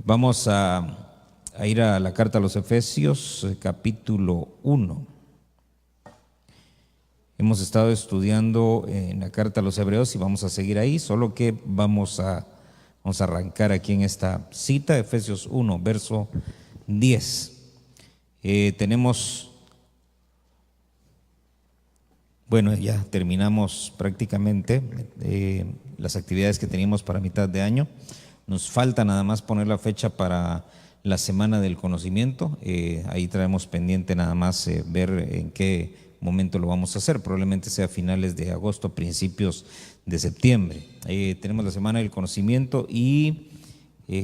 Vamos a ir a la carta a los Efesios, capítulo 1. Hemos estado estudiando en la carta a los Hebreos y vamos a seguir ahí, solo que vamos a arrancar aquí en esta cita, Efesios 1, verso 10. Ya terminamos prácticamente las actividades que teníamos para mitad de año. Nos falta nada más poner la fecha para la Semana del Conocimiento. Ahí traemos pendiente nada más ver en qué momento lo vamos a hacer. Probablemente sea a finales de agosto, principios de septiembre. Tenemos la Semana del Conocimiento y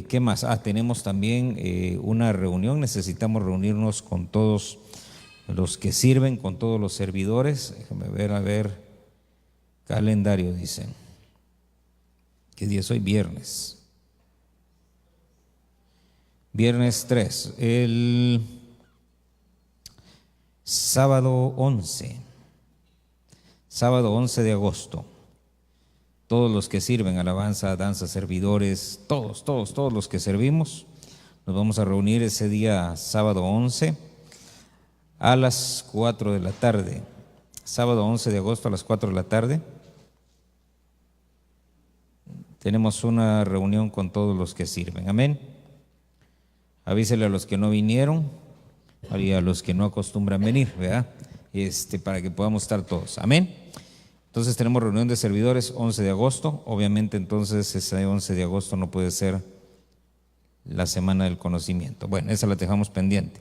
¿qué más? Tenemos también una reunión. Necesitamos reunirnos con todos los que sirven, con todos los servidores. Déjame ver, calendario dice. ¿Qué día es hoy? Viernes. Viernes 3, el sábado 11 de agosto. Todos los que sirven, alabanza, danza, servidores, todos los que servimos, nos vamos a reunir ese día sábado 11 a las 4 de la tarde. Sábado 11 de agosto a las 4 de la tarde. Tenemos una reunión con todos los que sirven. Amén. Avísele a los que no vinieron y a los que no acostumbran venir, ¿verdad? Para que podamos estar todos. Amén. Entonces tenemos reunión de servidores 11 de agosto. Obviamente entonces ese 11 de agosto no puede ser la Semana del Conocimiento. Bueno, esa la dejamos pendiente.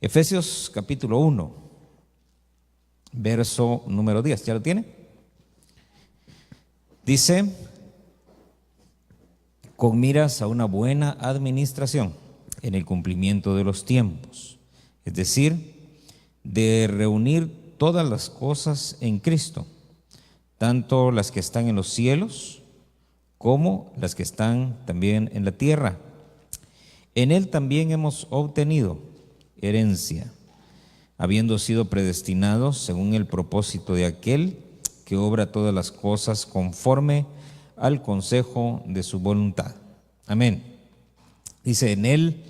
Efesios capítulo 1, verso número 10. ¿Ya lo tiene? Dice: con miras a una buena administración en el cumplimiento de los tiempos, es decir, de reunir todas las cosas en Cristo, tanto las que están en los cielos como las que están también en la tierra. En Él también hemos obtenido herencia, habiendo sido predestinados según el propósito de aquel que obra todas las cosas conforme al consejo de su voluntad. Amén. Dice: en Él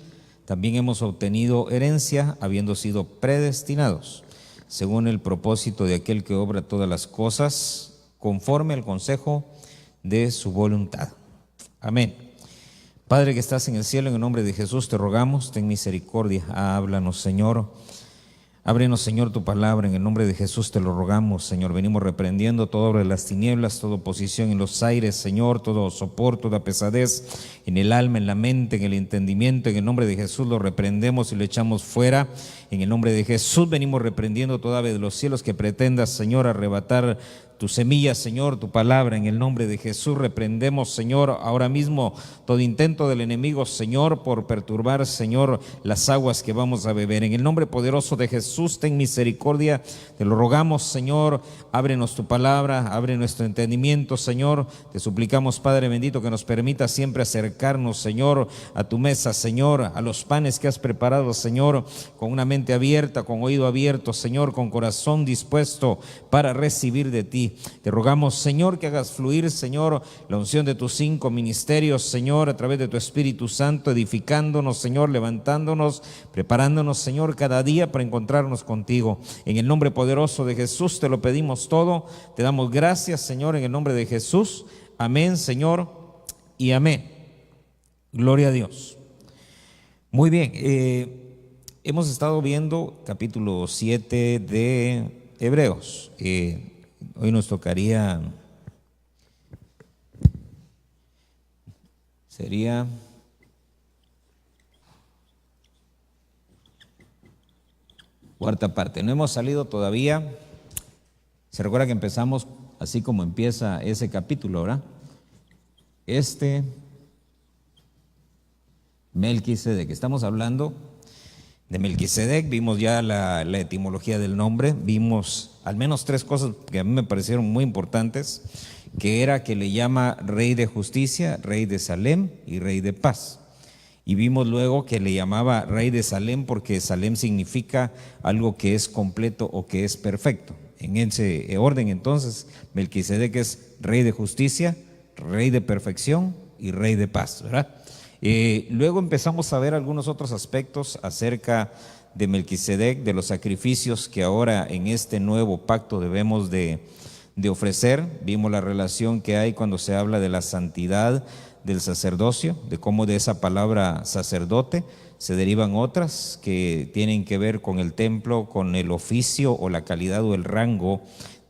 también hemos obtenido herencia, habiendo sido predestinados según el propósito de aquel que obra todas las cosas conforme al consejo de su voluntad. Amén. Padre que estás en el cielo, en el nombre de Jesús te rogamos, ten misericordia, háblanos, Señor. Ábrenos, Señor, tu palabra, en el nombre de Jesús te lo rogamos, Señor. Venimos reprendiendo toda obra de las tinieblas, toda oposición en los aires, Señor, todo sopor, toda pesadez en el alma, en la mente, en el entendimiento. En el nombre de Jesús lo reprendemos y lo echamos fuera. En el nombre de Jesús venimos reprendiendo toda ave de los cielos que pretenda, Señor, arrebatar tu semilla, Señor, tu palabra. En el nombre de Jesús reprendemos, Señor, ahora mismo todo intento del enemigo, Señor, por perturbar, Señor, las aguas que vamos a beber. En el nombre poderoso de Jesús, ten misericordia, te lo rogamos, Señor. Ábrenos tu palabra, abre nuestro entendimiento, Señor. Te suplicamos, Padre bendito, que nos permita siempre acercarnos, Señor, a tu mesa, Señor, a los panes que has preparado, Señor, con una mente abierta, con oído abierto, Señor, con corazón dispuesto para recibir de ti. Te rogamos, Señor, que hagas fluir, Señor, la unción de tus 5 ministerios, Señor, a través de tu Espíritu Santo, edificándonos, Señor, levantándonos, preparándonos, Señor, cada día para encontrarnos contigo. En el nombre poderoso de Jesús te lo pedimos todo. Te damos gracias, Señor, en el nombre de Jesús. Amén, Señor, y amén. Gloria a Dios. Muy bien, hemos estado viendo capítulo 7 de Hebreos. Hoy nos tocaría, sería cuarta parte. No hemos salido todavía. Se recuerda que empezamos así como empieza ese capítulo, ¿verdad? Melquisedec. Estamos hablando de Melquisedec. Vimos ya la etimología del nombre. Vimos al menos 3 cosas que a mí me parecieron muy importantes, que era que le llama rey de justicia, rey de Salem y rey de paz. Y vimos luego que le llamaba rey de Salem porque Salem significa algo que es completo o que es perfecto. En ese orden, entonces, Melquisedec es rey de justicia, rey de perfección y rey de paz, ¿verdad? Luego empezamos a ver algunos otros aspectos acerca de Melquisedec, de los sacrificios que ahora en este nuevo pacto debemos de ofrecer. Vimos la relación que hay cuando se habla de la santidad del sacerdocio, de cómo de esa palabra sacerdote se derivan otras que tienen que ver con el templo, con el oficio o la calidad o el rango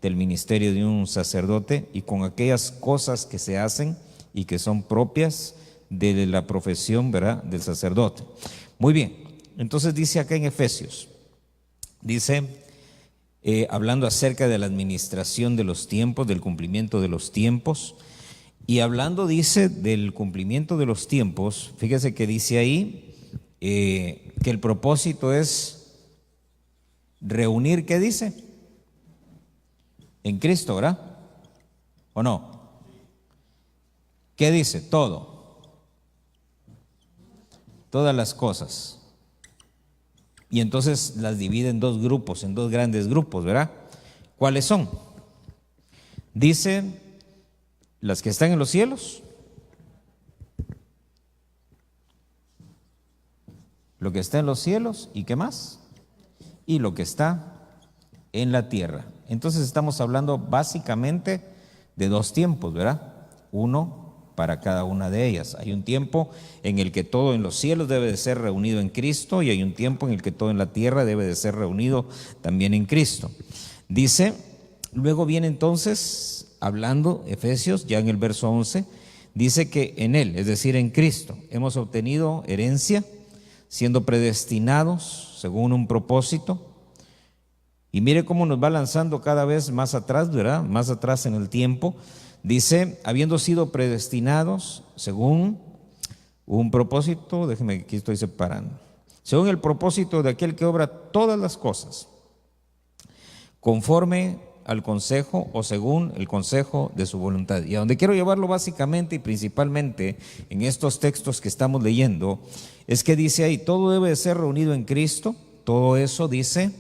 del ministerio de un sacerdote y con aquellas cosas que se hacen y que son propias de la profesión, ¿verdad?, del sacerdote. Muy bien, entonces dice acá en Efesios, dice, hablando acerca de la administración de los tiempos, del cumplimiento de los tiempos, y hablando, dice, del cumplimiento de los tiempos, fíjese que dice ahí que el propósito es reunir, ¿qué dice? En Cristo, ¿verdad? ¿O no? ¿Qué dice? Todo. Todas las cosas. Y entonces las divide en dos grupos, en dos grandes grupos, ¿verdad? ¿Cuáles son? Dice, las que están en los cielos, lo que está en los cielos, ¿y qué más? Y lo que está en la tierra. Entonces estamos hablando básicamente de dos tiempos, ¿verdad? Uno para cada una de ellas. Hay un tiempo en el que todo en los cielos debe de ser reunido en Cristo y hay un tiempo en el que todo en la tierra debe de ser reunido también en Cristo. Dice, luego viene entonces, hablando, Efesios, ya en el verso 11, dice que en Él, es decir, en Cristo, hemos obtenido herencia, siendo predestinados según un propósito. Y mire cómo nos va lanzando cada vez más atrás, ¿verdad? Más atrás en el tiempo. Dice, habiendo sido predestinados según un propósito, déjeme que aquí estoy separando, según el propósito de aquel que obra todas las cosas, conforme al consejo o según el consejo de su voluntad. Y a donde quiero llevarlo básicamente y principalmente en estos textos que estamos leyendo, es que dice ahí, todo debe de ser reunido en Cristo, todo eso dice,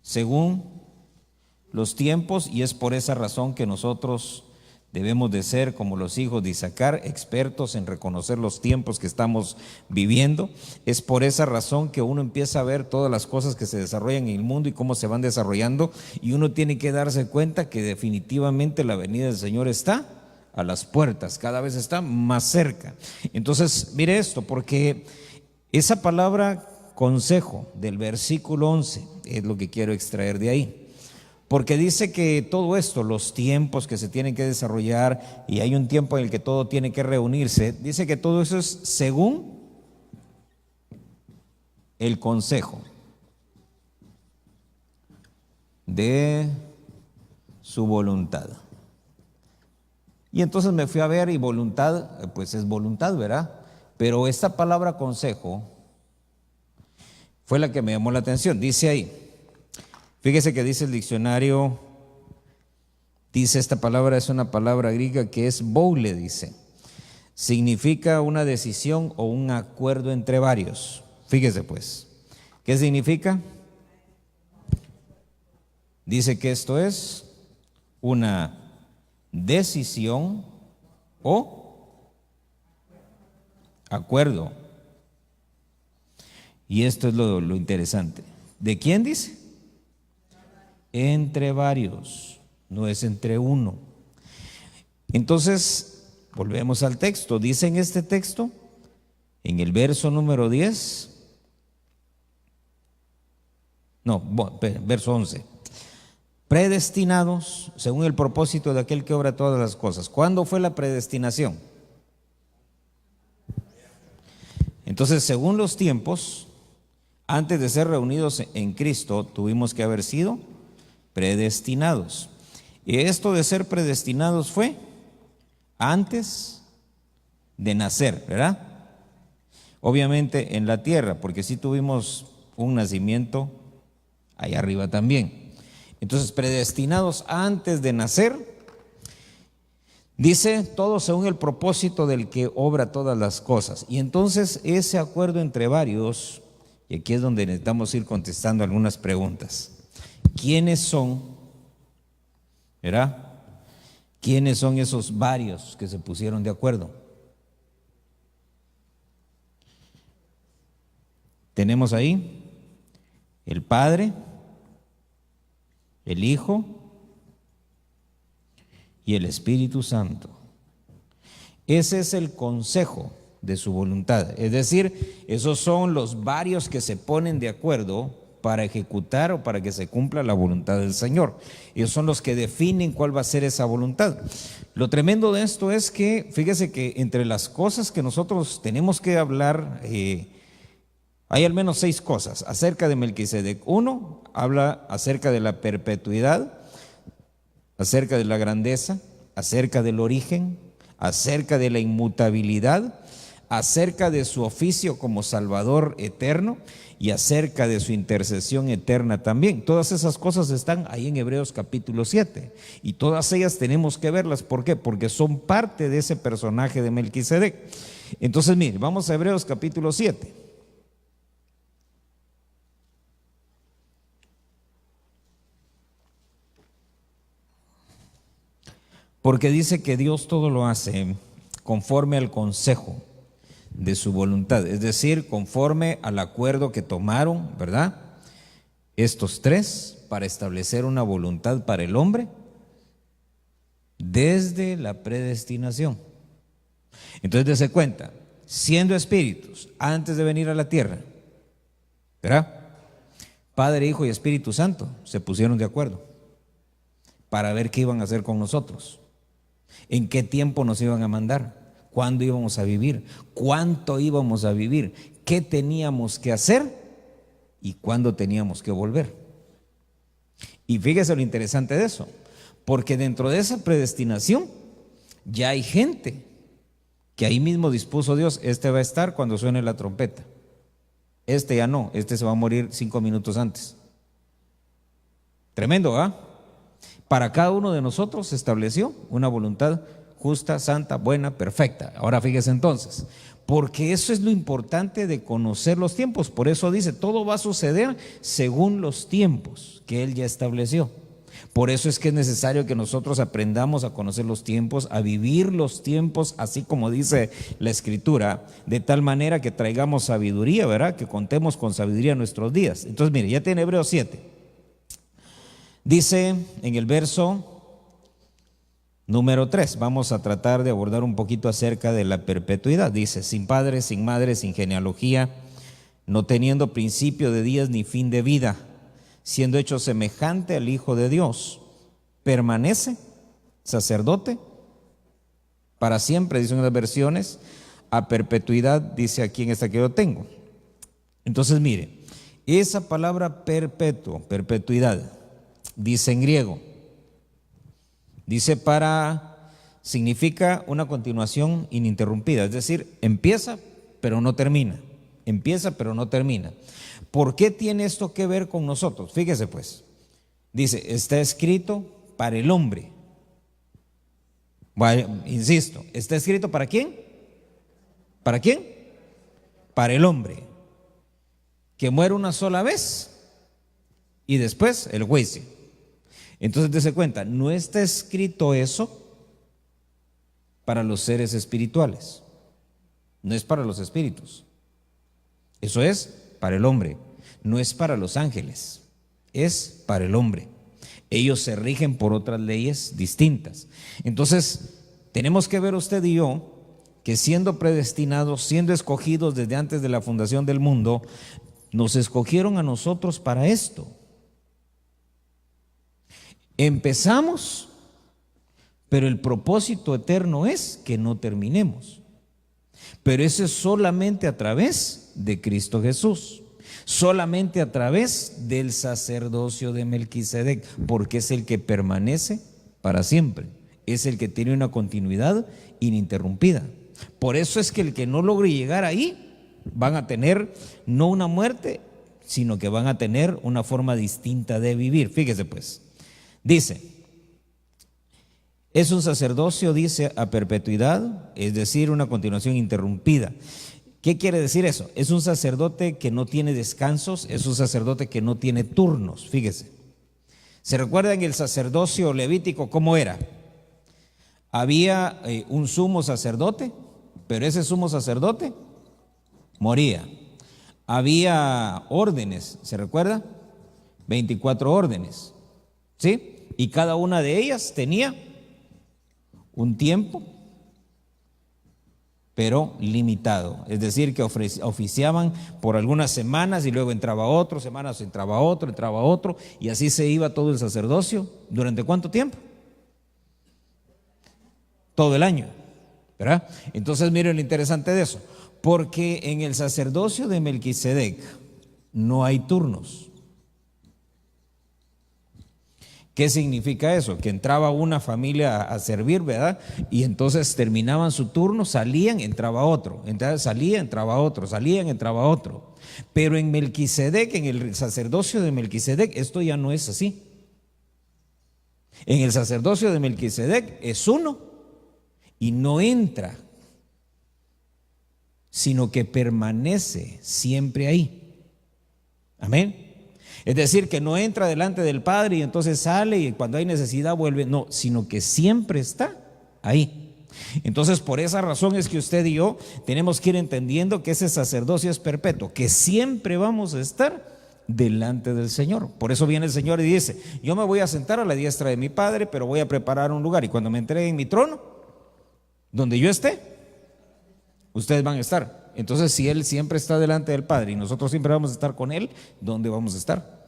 según los tiempos, y es por esa razón que nosotros debemos de ser, como los hijos de Isaacar, expertos en reconocer los tiempos que estamos viviendo. Es por esa razón que uno empieza a ver todas las cosas que se desarrollan en el mundo y cómo se van desarrollando, y uno tiene que darse cuenta que definitivamente la venida del Señor está a las puertas, cada vez está más cerca. Entonces, mire esto, porque esa palabra consejo del versículo 11 es lo que quiero extraer de ahí. Porque dice que todo esto, los tiempos que se tienen que desarrollar, y hay un tiempo en el que todo tiene que reunirse, dice que todo eso es según el consejo de su voluntad. Y entonces me fui a ver, y voluntad, pues es voluntad, ¿verdad? Pero esta palabra consejo fue la que me llamó la atención. Dice ahí, fíjese que dice el diccionario, dice esta palabra, es una palabra griega que es boule, dice. Significa una decisión o un acuerdo entre varios. Fíjese pues, ¿qué significa? Dice que esto es una decisión o acuerdo. Y esto es lo interesante. ¿De quién dice? Entre varios, no es entre uno. Entonces, volvemos al texto. Dice en este texto, en el verso número 10, verso 11, predestinados según el propósito de aquel que obra todas las cosas. ¿Cuándo fue la predestinación? Entonces, según los tiempos, antes de ser reunidos en Cristo, tuvimos que haber sido predestinados. Y esto de ser predestinados fue antes de nacer, ¿verdad? Obviamente en la tierra, porque sí tuvimos un nacimiento allá arriba también. Entonces, predestinados antes de nacer, dice todo según el propósito del que obra todas las cosas. Y entonces ese acuerdo entre varios, y aquí es donde necesitamos ir contestando algunas preguntas. ¿Quiénes son? ¿Verdad? ¿Quiénes son esos varios que se pusieron de acuerdo? Tenemos ahí el Padre, el Hijo y el Espíritu Santo. Ese es el consejo de su voluntad. Es decir, esos son los varios que se ponen de acuerdo para ejecutar o para que se cumpla la voluntad del Señor. Ellos son los que definen cuál va a ser esa voluntad. Lo tremendo de esto es que, fíjese que entre las cosas que nosotros tenemos que hablar, hay al menos 6 cosas acerca de Melquisedec. 1, habla acerca de la perpetuidad, acerca de la grandeza, acerca del origen, acerca de la inmutabilidad, acerca de su oficio como Salvador eterno y acerca de su intercesión eterna también. Todas esas cosas están ahí en Hebreos capítulo 7 y todas ellas tenemos que verlas. ¿Por qué? Porque son parte de ese personaje de Melquisedec. Entonces, mire, vamos a Hebreos capítulo 7. Porque dice que Dios todo lo hace conforme al consejo de su voluntad, es decir, conforme al acuerdo que tomaron, ¿verdad? Estos 3 para establecer una voluntad para el hombre desde la predestinación. Entonces, dése cuenta, siendo espíritus antes de venir a la tierra, ¿verdad? Padre, Hijo y Espíritu Santo se pusieron de acuerdo para ver qué iban a hacer con nosotros, en qué tiempo nos iban a mandar, cuándo íbamos a vivir, cuánto íbamos a vivir, qué teníamos que hacer y cuándo teníamos que volver. Y fíjese lo interesante de eso, porque dentro de esa predestinación ya hay gente que ahí mismo dispuso Dios: este va a estar cuando suene la trompeta, este ya no, este se va a morir 5 minutos antes. Tremendo, ¿ah? Para cada uno de nosotros se estableció una voluntad justa, santa, buena, perfecta. Ahora fíjese entonces, porque eso es lo importante de conocer los tiempos. Por eso dice, todo va a suceder según los tiempos que Él ya estableció. Por eso es que es necesario que nosotros aprendamos a conocer los tiempos, a vivir los tiempos, así como dice la Escritura, de tal manera que traigamos sabiduría, ¿verdad? Que contemos con sabiduría nuestros días. Entonces, mire, ya tiene Hebreos 7. Dice en el verso número 3, vamos a tratar de abordar un poquito acerca de la perpetuidad. Dice: sin padre, sin madre, sin genealogía, no teniendo principio de días ni fin de vida, siendo hecho semejante al Hijo de Dios, permanece sacerdote para siempre, dicen las versiones, a perpetuidad, dice aquí en esta que yo tengo. Entonces, mire, esa palabra perpetuo, perpetuidad, dice en griego, dice significa una continuación ininterrumpida, es decir, empieza pero no termina, empieza pero no termina. ¿Por qué tiene esto que ver con nosotros? Fíjese pues, dice, está escrito para el hombre. Bueno, insisto, ¿está escrito para quién? ¿Para quién? Para el hombre, que muere una sola vez y después el juicio. Entonces, dése cuenta, no está escrito eso para los seres espirituales, no es para los espíritus, eso es para el hombre, no es para los ángeles, es para el hombre. Ellos se rigen por otras leyes distintas. Entonces, tenemos que ver usted y yo que siendo predestinados, siendo escogidos desde antes de la fundación del mundo, nos escogieron a nosotros para esto. Empezamos, pero el propósito eterno es que no terminemos. Pero eso es solamente a través de Cristo Jesús, solamente a través del sacerdocio de Melquisedec, porque es el que permanece para siempre, es el que tiene una continuidad ininterrumpida. Por eso es que el que no logre llegar ahí van a tener no una muerte, sino que van a tener una forma distinta de vivir. Fíjese pues. Dice, es un sacerdocio, dice, a perpetuidad, es decir, una continuación interrumpida. ¿Qué quiere decir eso? Es un sacerdote que no tiene descansos, es un sacerdote que no tiene turnos, fíjese. ¿Se recuerdan el sacerdocio levítico cómo era? Había un sumo sacerdote, pero ese sumo sacerdote moría. había órdenes, ¿se recuerda? 24 órdenes, ¿sí? Y cada una de ellas tenía un tiempo, pero limitado. Es decir, que oficiaban por algunas semanas y luego entraba otro, semanas entraba otro, y así se iba todo el sacerdocio. ¿Durante cuánto tiempo? Todo el año, ¿verdad? Entonces miren lo interesante de eso, porque en el sacerdocio de Melquisedec no hay turnos. ¿Qué significa eso? Que entraba una familia a servir, ¿verdad? Y entonces terminaban su turno, salían, entraba otro, entonces salía, entraba otro, salían, entraba otro. Pero en Melquisedec, en el sacerdocio de Melquisedec, esto ya no es así. En el sacerdocio de Melquisedec es uno y no entra, sino que permanece siempre ahí. Amén. Es decir, que no entra delante del Padre y entonces sale y cuando hay necesidad vuelve, no, sino que siempre está ahí. Entonces, por esa razón es que usted y yo tenemos que ir entendiendo que ese sacerdocio es perpetuo, que siempre vamos a estar delante del Señor. Por eso viene el Señor y dice: yo me voy a sentar a la diestra de mi Padre, pero voy a preparar un lugar, y cuando me entreguen mi trono, donde yo esté, ustedes van a estar. Entonces, si Él siempre está delante del Padre y nosotros siempre vamos a estar con Él, ¿dónde vamos a estar?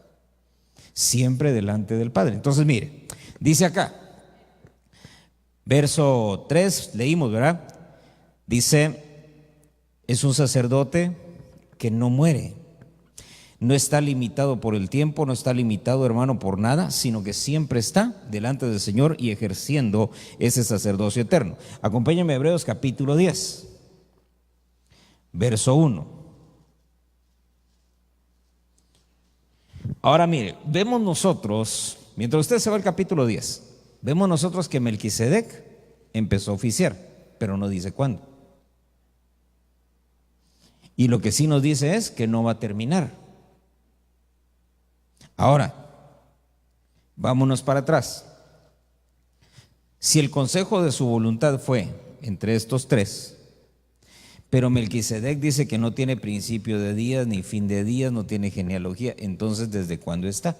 Siempre delante del Padre. Entonces, mire, dice acá, verso 3, leímos, ¿verdad? Dice: es un sacerdote que no muere. No está limitado por el tiempo, no está limitado, hermano, por nada, sino que siempre está delante del Señor y ejerciendo ese sacerdocio eterno. Acompáñenme a Hebreos capítulo 10, verso 1. Ahora mire, vemos nosotros, mientras usted se va al capítulo 10, vemos nosotros que Melquisedec empezó a oficiar, pero no dice cuándo. Y lo que sí nos dice es que no va a terminar. Ahora, vámonos para atrás. Si el consejo de su voluntad fue entre estos tres, pero Melquisedec dice que no tiene principio de días ni fin de días, no tiene genealogía, entonces ¿desde cuándo está?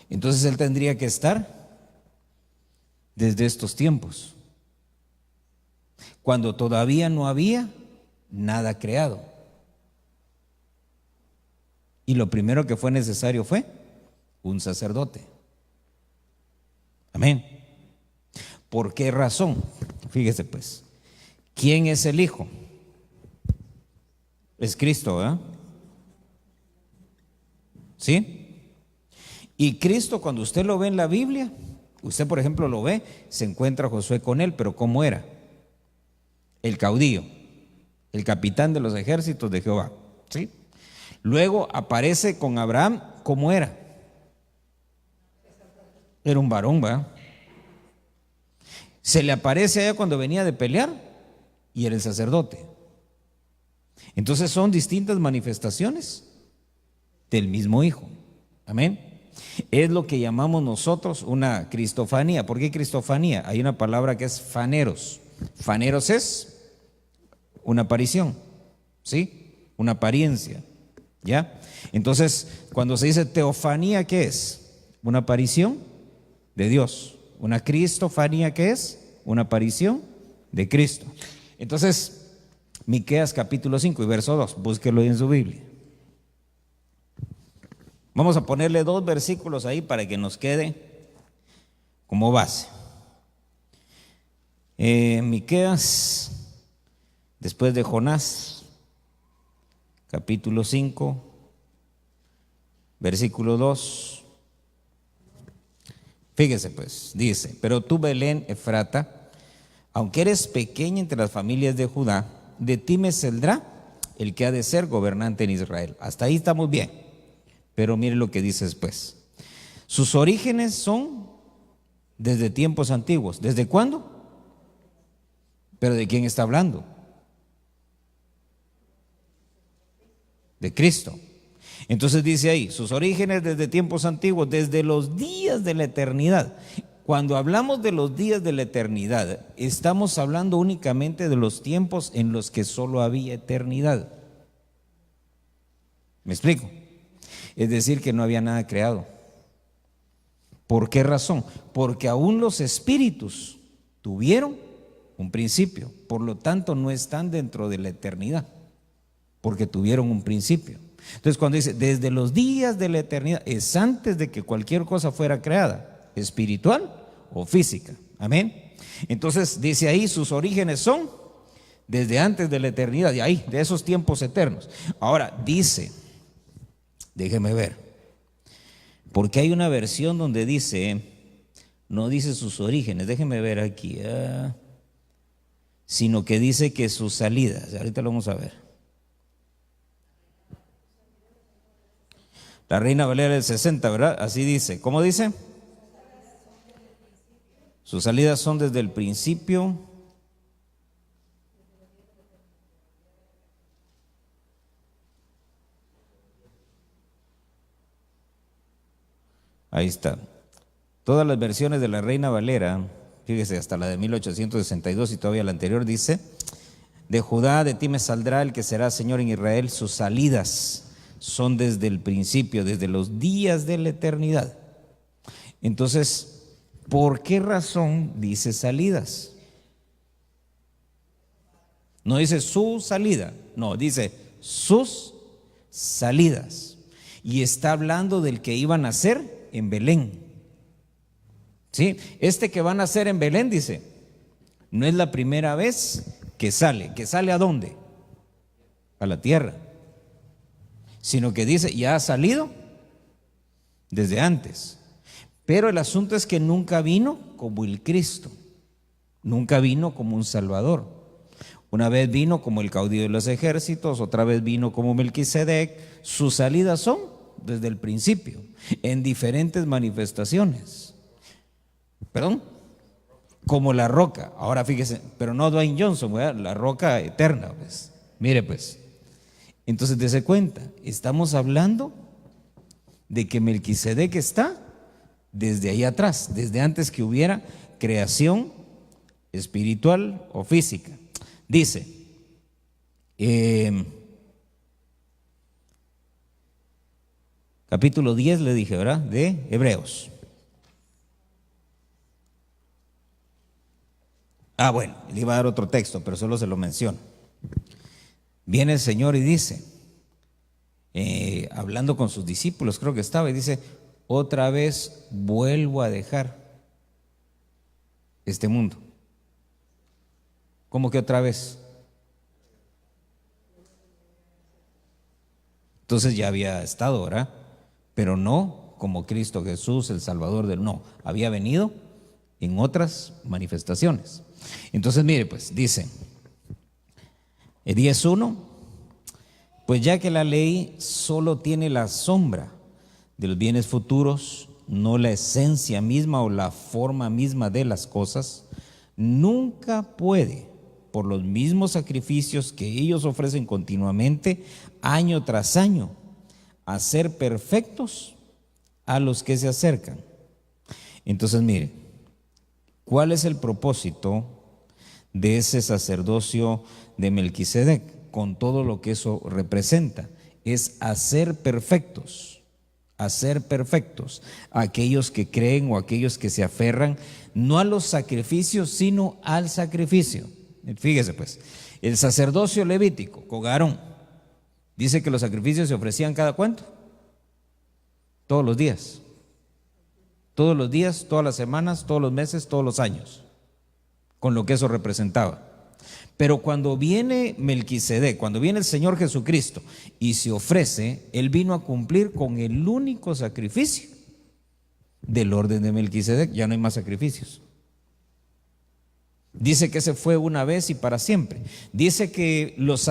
Entonces él tendría que estar desde estos tiempos, cuando todavía no había nada creado. Y lo primero que fue necesario fue un sacerdote. Amén. ¿Por qué razón? Fíjese pues, ¿quién es el Hijo? Es Cristo, ¿verdad? ¿Sí? Y Cristo, cuando usted lo ve en la Biblia, usted por ejemplo lo ve, se encuentra Josué con él, pero ¿cómo era? El caudillo, el capitán de los ejércitos de Jehová, ¿sí? Luego aparece con Abraham, ¿cómo era? Era un varón, ¿verdad? Se le aparece allá cuando venía de pelear y era el sacerdote. Entonces son distintas manifestaciones del mismo Hijo. Amén. Es lo que llamamos nosotros una cristofanía. ¿Por qué cristofanía? Hay una palabra que es faneros. Faneros es una aparición, ¿sí? Una apariencia, ¿ya? Entonces, cuando se dice teofanía, ¿qué es? Una aparición de Dios. Una cristofanía, ¿qué es? Una aparición de Cristo. Entonces, Miqueas capítulo 5 y verso 2, búsquelo en su Biblia. Vamos a ponerle 2 versículos ahí para que nos quede como base. Miqueas, después de Jonás, capítulo 5, versículo 2. Fíjese pues, dice: pero tú, Belén Efrata, aunque eres pequeña entre las familias de Judá, de ti me saldrá el que ha de ser gobernante en Israel. Hasta ahí estamos bien, pero mire lo que dice después. Sus orígenes son desde tiempos antiguos. ¿Desde cuándo? ¿Pero de quién está hablando? De Cristo. Entonces dice ahí, sus orígenes desde tiempos antiguos, desde los días de la eternidad. cuando hablamos de los días de la eternidad, estamos hablando únicamente de los tiempos en los que solo había eternidad. ¿Me explico? Es decir, que no había nada creado. ¿Por qué razón? Porque aún los espíritus tuvieron un principio, por lo tanto no están dentro de la eternidad, porque tuvieron un principio. Entonces cuando dice desde los días de la eternidad, es antes de que cualquier cosa fuera creada, espiritual o física. Amén. Entonces dice ahí, sus orígenes son desde antes de la eternidad, de ahí, de esos tiempos eternos. Ahora dice, déjeme ver, porque hay una versión donde dice, no dice sus orígenes, déjeme ver aquí, sino que dice que sus salidas. Ahorita lo vamos a ver. La Reina Valera del 60, ¿verdad? Así dice. ¿Cómo dice? Sus salidas son desde el principio. Ahí está. Todas las versiones de la Reina Valera, fíjese, hasta la de 1862 y todavía la anterior, dice: de Judá, de ti me saldrá el que será Señor en Israel. Sus salidas son desde el principio, desde los días de la eternidad. Entonces, ¿por qué razón dice salidas? No dice su salida, no, dice sus salidas. Y está hablando del que iba a nacer en Belén. ¿Sí? Este que va a nacer en Belén, dice, no es la primera vez que sale ¿a dónde? A la tierra. Sino que dice, ya ha salido desde antes. Pero el asunto es que nunca vino como el Cristo, nunca vino como un Salvador. Una vez vino como el caudillo de los ejércitos, otra vez vino como Melquisedec. Sus salidas son desde el principio, en diferentes manifestaciones. ¿Perdón? Como la roca. Ahora fíjese, pero no Dwayne Johnson, ¿verdad? La roca eterna, pues. Mire, pues. Entonces, dése cuenta, estamos hablando de que Melquisedec está desde ahí atrás, desde antes que hubiera creación espiritual o física. Dice, capítulo 10 le dije, ¿verdad? De Hebreos. Bueno, le iba a dar otro texto, pero solo se lo menciono. Viene el Señor y dice, hablando con sus discípulos, creo que estaba, y dice, otra vez vuelvo a dejar este mundo. ¿Cómo que otra vez? Entonces ya había estado, ¿verdad? Pero no como Cristo Jesús, el Salvador del no. Había venido en otras manifestaciones. Entonces mire, pues dice 10:1, pues ya que la ley solo tiene la sombra de los bienes futuros, no la esencia misma o la forma misma de las cosas, nunca puede, por los mismos sacrificios que ellos ofrecen continuamente, año tras año, hacer perfectos a los que se acercan. Entonces mire, ¿cuál es el propósito de ese sacerdocio de Melquisedec? Con todo lo que eso representa, es hacer perfectos a aquellos que creen o aquellos que se aferran no a los sacrificios, sino al sacrificio. Fíjese pues, el sacerdocio levítico con Aarón dice que los sacrificios se ofrecían cada cuánto, todos los días, todas las semanas, todos los meses, todos los años, con lo que eso representaba. Pero cuando viene Melquisedec, cuando viene el Señor Jesucristo y se ofrece, Él vino a cumplir con el único sacrificio del orden de Melquisedec. Ya no hay más sacrificios. Dice que ese fue una vez y para siempre. Dice que los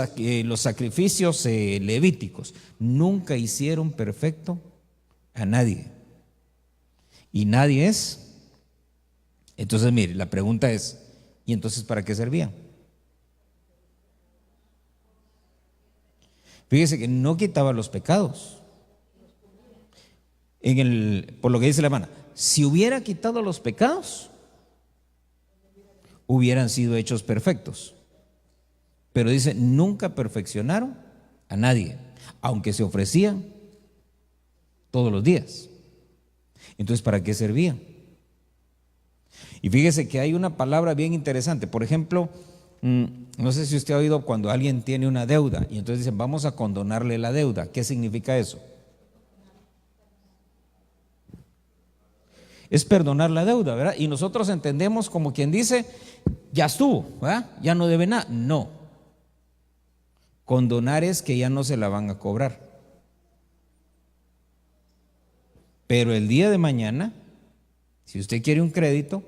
sacrificios levíticos nunca hicieron perfecto a nadie. Y nadie es. Entonces mire, la pregunta es, ¿y entonces para qué servían? Fíjese que no quitaba los pecados. Por lo que dice la hermana, si hubiera quitado los pecados, hubieran sido hechos perfectos. Pero dice, nunca perfeccionaron a nadie, aunque se ofrecían todos los días. Entonces, ¿para qué servían? Y fíjese que hay una palabra bien interesante. Por ejemplo, no sé si usted ha oído cuando alguien tiene una deuda y entonces dicen, vamos a condonarle la deuda. ¿Qué significa eso? Es perdonar la deuda, ¿verdad? Y nosotros entendemos como quien dice, ya estuvo, ¿verdad? Ya no debe nada. No. Condonar es que ya no se la van a cobrar. Pero el día de mañana, si usted quiere un crédito,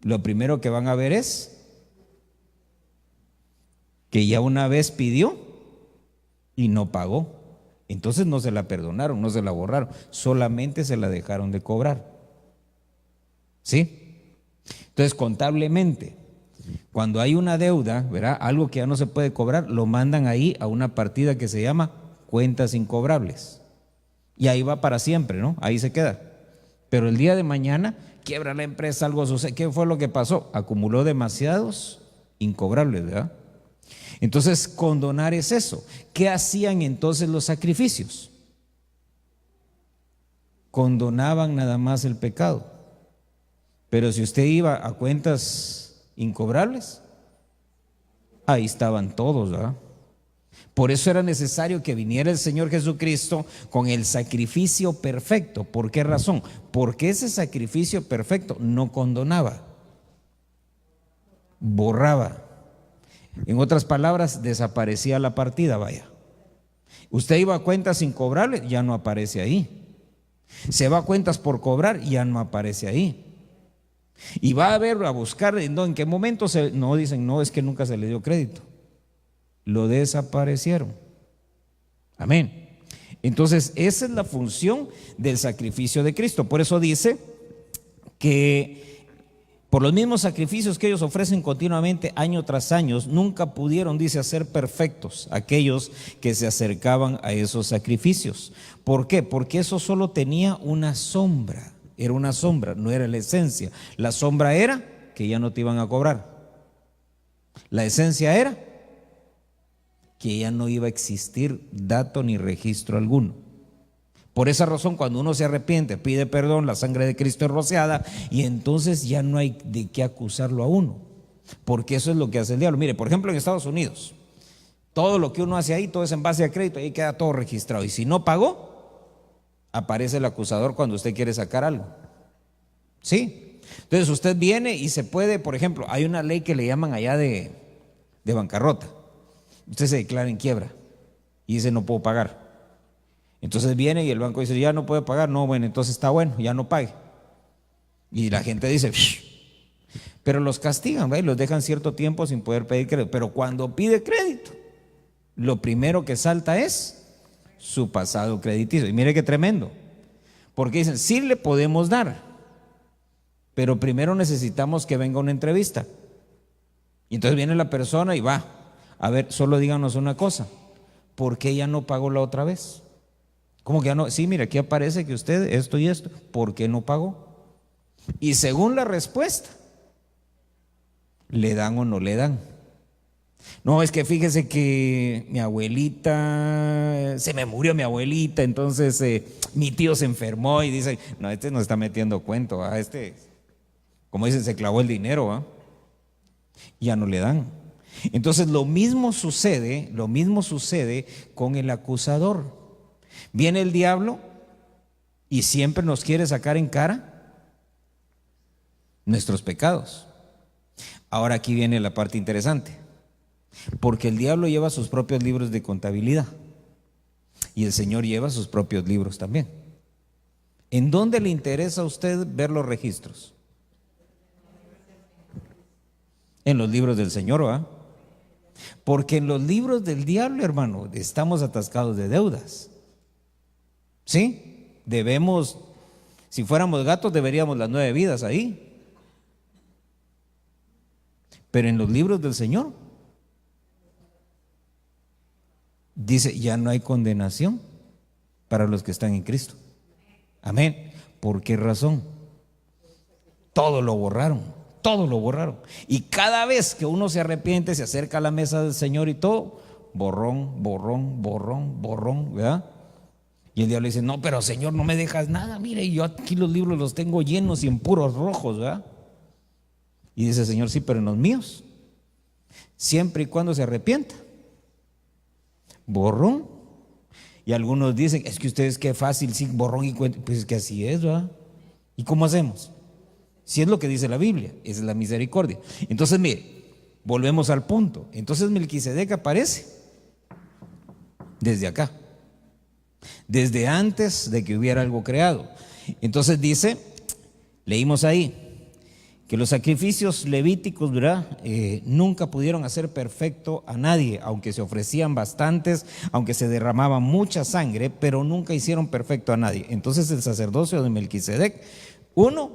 lo primero que van a ver es que ya una vez pidió y no pagó. Entonces no se la perdonaron, no se la borraron, solamente se la dejaron de cobrar. ¿Sí? Entonces, contablemente, cuando hay una deuda, ¿verdad? Algo que ya no se puede cobrar, lo mandan ahí a una partida que se llama cuentas incobrables. Y ahí va para siempre, ¿no? Ahí se queda. Pero el día de mañana quiebra la empresa, algo sucede. ¿Qué fue lo que pasó? Acumuló demasiados incobrables, ¿verdad? Entonces, condonar es eso. ¿Qué hacían entonces los sacrificios? Condonaban nada más el pecado. Pero si usted iba a cuentas incobrables, ahí estaban todos, ¿verdad? Por eso era necesario que viniera el Señor Jesucristo con el sacrificio perfecto. ¿Por qué razón? Porque ese sacrificio perfecto no condonaba, borraba. En otras palabras, desaparecía la partida, vaya. Usted iba a cuentas incobrables, ya no aparece ahí. Se va a cuentas por cobrar, ya no aparece ahí. Y va a ver, a buscar en qué momento no dicen, no, es que nunca se le dio crédito. Lo desaparecieron. Amén. Entonces, esa es la función del sacrificio de Cristo. Por eso dice que por los mismos sacrificios que ellos ofrecen continuamente año tras año, nunca pudieron, dice, hacer perfectos aquellos que se acercaban a esos sacrificios. ¿Por qué? Porque eso solo tenía una sombra. Era una sombra, no era la esencia. La sombra era que ya no te iban a cobrar. La esencia era que ya no iba a existir dato ni registro alguno. Por esa razón, cuando uno se arrepiente, pide perdón, la sangre de Cristo es rociada y entonces ya no hay de qué acusarlo a uno, porque eso es lo que hace el diablo. Mire, por ejemplo, en Estados Unidos, todo lo que uno hace ahí, todo es en base a crédito, ahí queda todo registrado. Y si no pagó, aparece el acusador cuando usted quiere sacar algo. ¿Sí? Entonces usted viene y se puede, por ejemplo, hay una ley que le llaman allá de bancarrota. Usted se declara en quiebra y dice no puedo pagar. Entonces viene y el banco dice ya no puede pagar. No, bueno, entonces está bueno, ya no pague. Y la gente dice, shh. Pero los castigan, ¿ve? Los dejan cierto tiempo sin poder pedir crédito. Pero cuando pide crédito, lo primero que salta es su pasado crediticio. Y mire qué tremendo, porque dicen, sí le podemos dar, pero primero necesitamos que venga una entrevista. Y entonces viene la persona y va, a ver, solo díganos una cosa, ¿por qué ya no pagó la otra vez? ¿Cómo que ya no? Sí, mire, aquí aparece que usted esto y esto, ¿por qué no pagó? Y según la respuesta, ¿le dan o no le dan? No, es que fíjese que mi abuelita, se me murió mi abuelita, entonces mi tío se enfermó y dice, no, este nos está metiendo cuento, como dicen, se clavó el dinero, ya no le dan. Entonces lo mismo sucede con el acusador. Viene el diablo y siempre nos quiere sacar en cara nuestros pecados. Ahora aquí viene la parte interesante. Porque el diablo lleva sus propios libros de contabilidad y el Señor lleva sus propios libros también. ¿En dónde le interesa a usted ver los registros? En los libros del Señor, ¿va? Porque en los libros del diablo, hermano, estamos atascados de deudas. ¿Sí? Debemos, si fuéramos gatos, deberíamos las 9 vidas ahí. Pero en los libros del Señor dice, ya no hay condenación para los que están en Cristo. Amén. ¿Por qué razón? Todo lo borraron, todo lo borraron. Y cada vez que uno se arrepiente, se acerca a la mesa del Señor y todo, borrón, borrón, borrón, borrón, ¿verdad? Y el diablo dice, no, pero Señor, no me dejas nada, mire, yo aquí los libros los tengo llenos y en puros rojos, ¿verdad? Y dice el Señor, sí, pero en los míos, siempre y cuando se arrepienta, borrón. Y algunos dicen, es que ustedes qué fácil, sí, borrón y cuenta. Pues es que así es, ¿verdad? ¿Y cómo hacemos? Si es lo que dice la Biblia, esa es la misericordia. Entonces, mire, volvemos al punto. Entonces Melquisedec aparece desde acá, desde antes de que hubiera algo creado. Entonces dice, leímos ahí, que los sacrificios levíticos, ¿verdad? Nunca pudieron hacer perfecto a nadie, aunque se ofrecían bastantes, aunque se derramaba mucha sangre, pero nunca hicieron perfecto a nadie. Entonces el sacerdocio de Melquisedec, uno,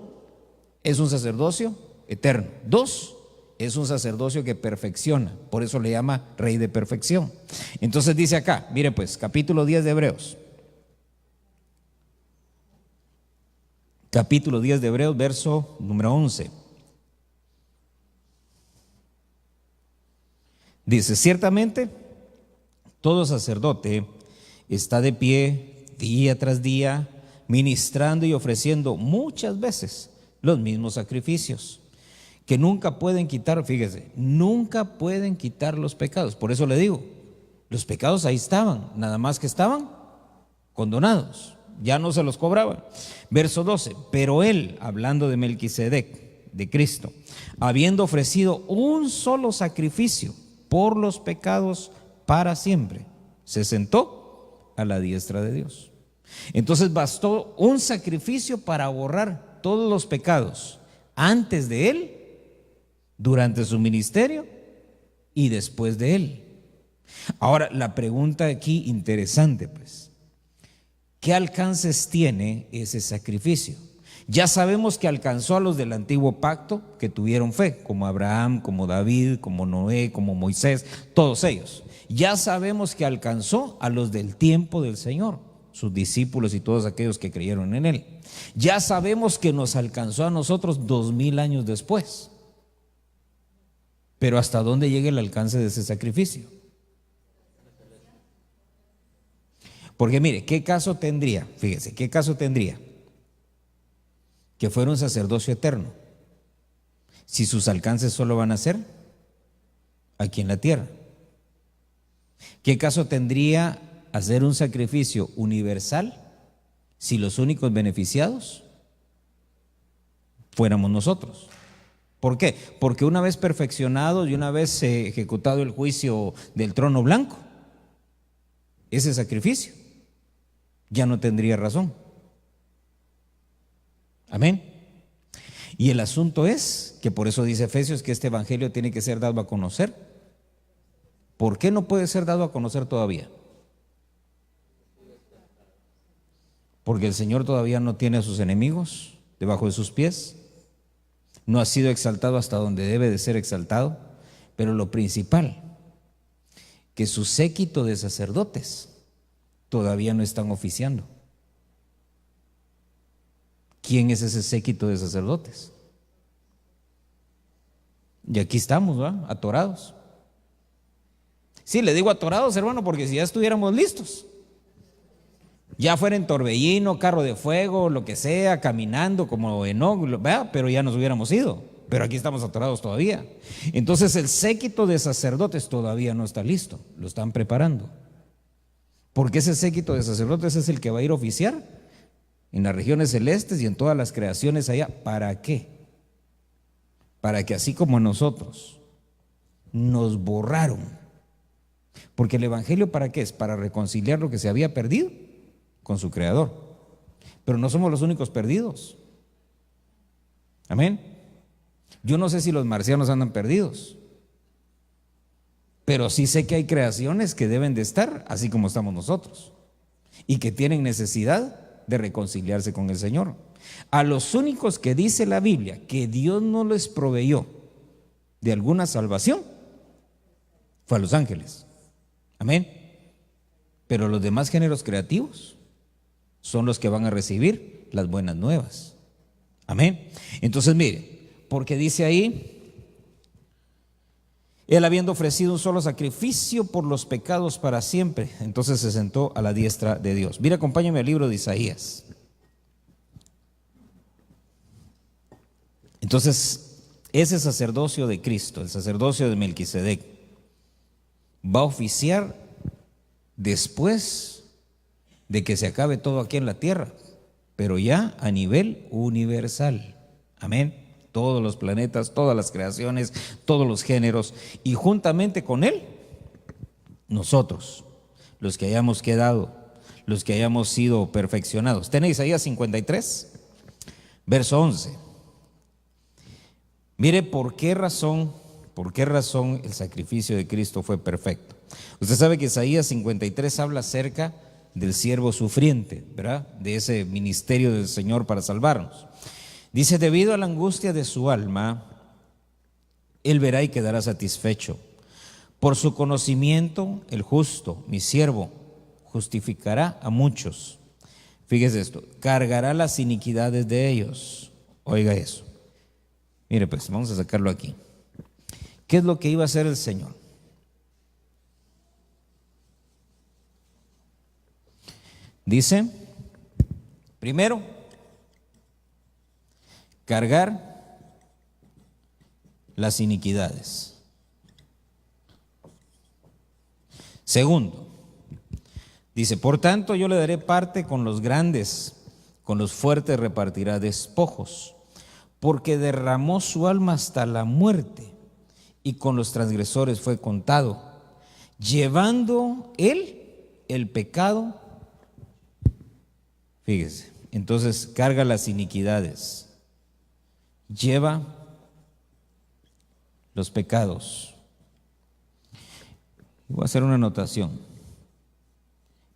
es un sacerdocio eterno. Dos, es un sacerdocio que perfecciona, por eso le llama rey de perfección. Entonces dice acá, mire pues, capítulo 10 de Hebreos. Capítulo 10 de Hebreos, verso número 11. Dice, ciertamente, todo sacerdote está de pie día tras día, ministrando y ofreciendo muchas veces los mismos sacrificios, que nunca pueden quitar, fíjese, nunca pueden quitar los pecados. Por eso le digo, los pecados ahí estaban, nada más que estaban condonados, ya no se los cobraban. Verso 12, pero él, hablando de Melquisedec, de Cristo, habiendo ofrecido un solo sacrificio por los pecados para siempre, se sentó a la diestra de Dios. Entonces bastó un sacrificio para borrar todos los pecados antes de él, durante su ministerio y después de él. Ahora, la pregunta aquí interesante, pues, ¿qué alcances tiene ese sacrificio? Ya sabemos que alcanzó a los del antiguo pacto que tuvieron fe, como Abraham, como David, como Noé, como Moisés, todos ellos. Ya sabemos que alcanzó a los del tiempo del Señor, sus discípulos y todos aquellos que creyeron en él. Ya sabemos que nos alcanzó a nosotros 2000 años después. Pero ¿hasta dónde llega el alcance de ese sacrificio? Porque mire, ¿qué caso tendría? Fíjese, ¿qué caso tendría que fuera un sacerdocio eterno si sus alcances solo van a ser aquí en la tierra? ¿Qué caso tendría hacer un sacrificio universal si los únicos beneficiados fuéramos nosotros? ¿Por qué? Porque una vez perfeccionado y una vez ejecutado el juicio del trono blanco, ese sacrificio ya no tendría razón. Amén. Y el asunto es que por eso dice Efesios que este evangelio tiene que ser dado a conocer. ¿Por qué no puede ser dado a conocer todavía? Porque el Señor todavía no tiene a sus enemigos debajo de sus pies. No ha sido exaltado hasta donde debe de ser exaltado. Pero lo principal, que su séquito de sacerdotes todavía no están oficiando. ¿Quién es ese séquito de sacerdotes? Y aquí estamos, ¿va? Atorados. Sí, le digo atorados, hermano, porque si ya estuviéramos listos, ya fuera en torbellino, carro de fuego, lo que sea, caminando como Enoc, ¿verdad? Pero ya nos hubiéramos ido. Pero aquí estamos atorados todavía. Entonces el séquito de sacerdotes todavía no está listo, lo están preparando. Porque ese séquito de sacerdotes es el que va a ir a oficiar en las regiones celestes y en todas las creaciones allá. ¿Para qué? Para que así como nosotros nos borraron. Porque el evangelio, ¿para qué es? Para reconciliar lo que se había perdido con su creador. Pero no somos los únicos perdidos. Amén. Yo no sé si los marcianos andan perdidos, pero sí sé que hay creaciones que deben de estar así como estamos nosotros y que tienen necesidad de reconciliarse con el Señor. A los únicos que dice la Biblia que Dios no les proveyó de alguna salvación fue a los ángeles. Amén. Pero los demás géneros creativos son los que van a recibir las buenas nuevas. Amén. Entonces mire, porque dice ahí, Él habiendo ofrecido un solo sacrificio por los pecados para siempre, entonces se sentó a la diestra de Dios. Mira, acompáñame al libro de Isaías. Entonces, ese sacerdocio de Cristo, el sacerdocio de Melquisedec, va a oficiar después de que se acabe todo aquí en la tierra, pero ya a nivel universal. Amén. Todos los planetas, todas las creaciones, todos los géneros, y juntamente con Él, nosotros, los que hayamos quedado, los que hayamos sido perfeccionados. ¿Tenéis Isaías 53? Verso 11. Mire por qué razón el sacrificio de Cristo fue perfecto. Usted sabe que Isaías 53 habla acerca del siervo sufriente, ¿verdad? De ese ministerio del Señor para salvarnos. Dice, debido a la angustia de su alma, Él verá y quedará satisfecho. Por su conocimiento, el justo, mi siervo, justificará a muchos. Fíjese esto, cargará las iniquidades de ellos. Oiga eso. Mire pues, vamos a sacarlo aquí. ¿Qué es lo que iba a hacer el Señor? Dice, primero, cargar las iniquidades. Segundo, dice, por tanto yo le daré parte con los grandes, con los fuertes repartirá despojos, porque derramó su alma hasta la muerte y con los transgresores fue contado, llevando él el pecado. Fíjese, entonces carga las iniquidades, lleva los pecados. Voy a hacer una anotación,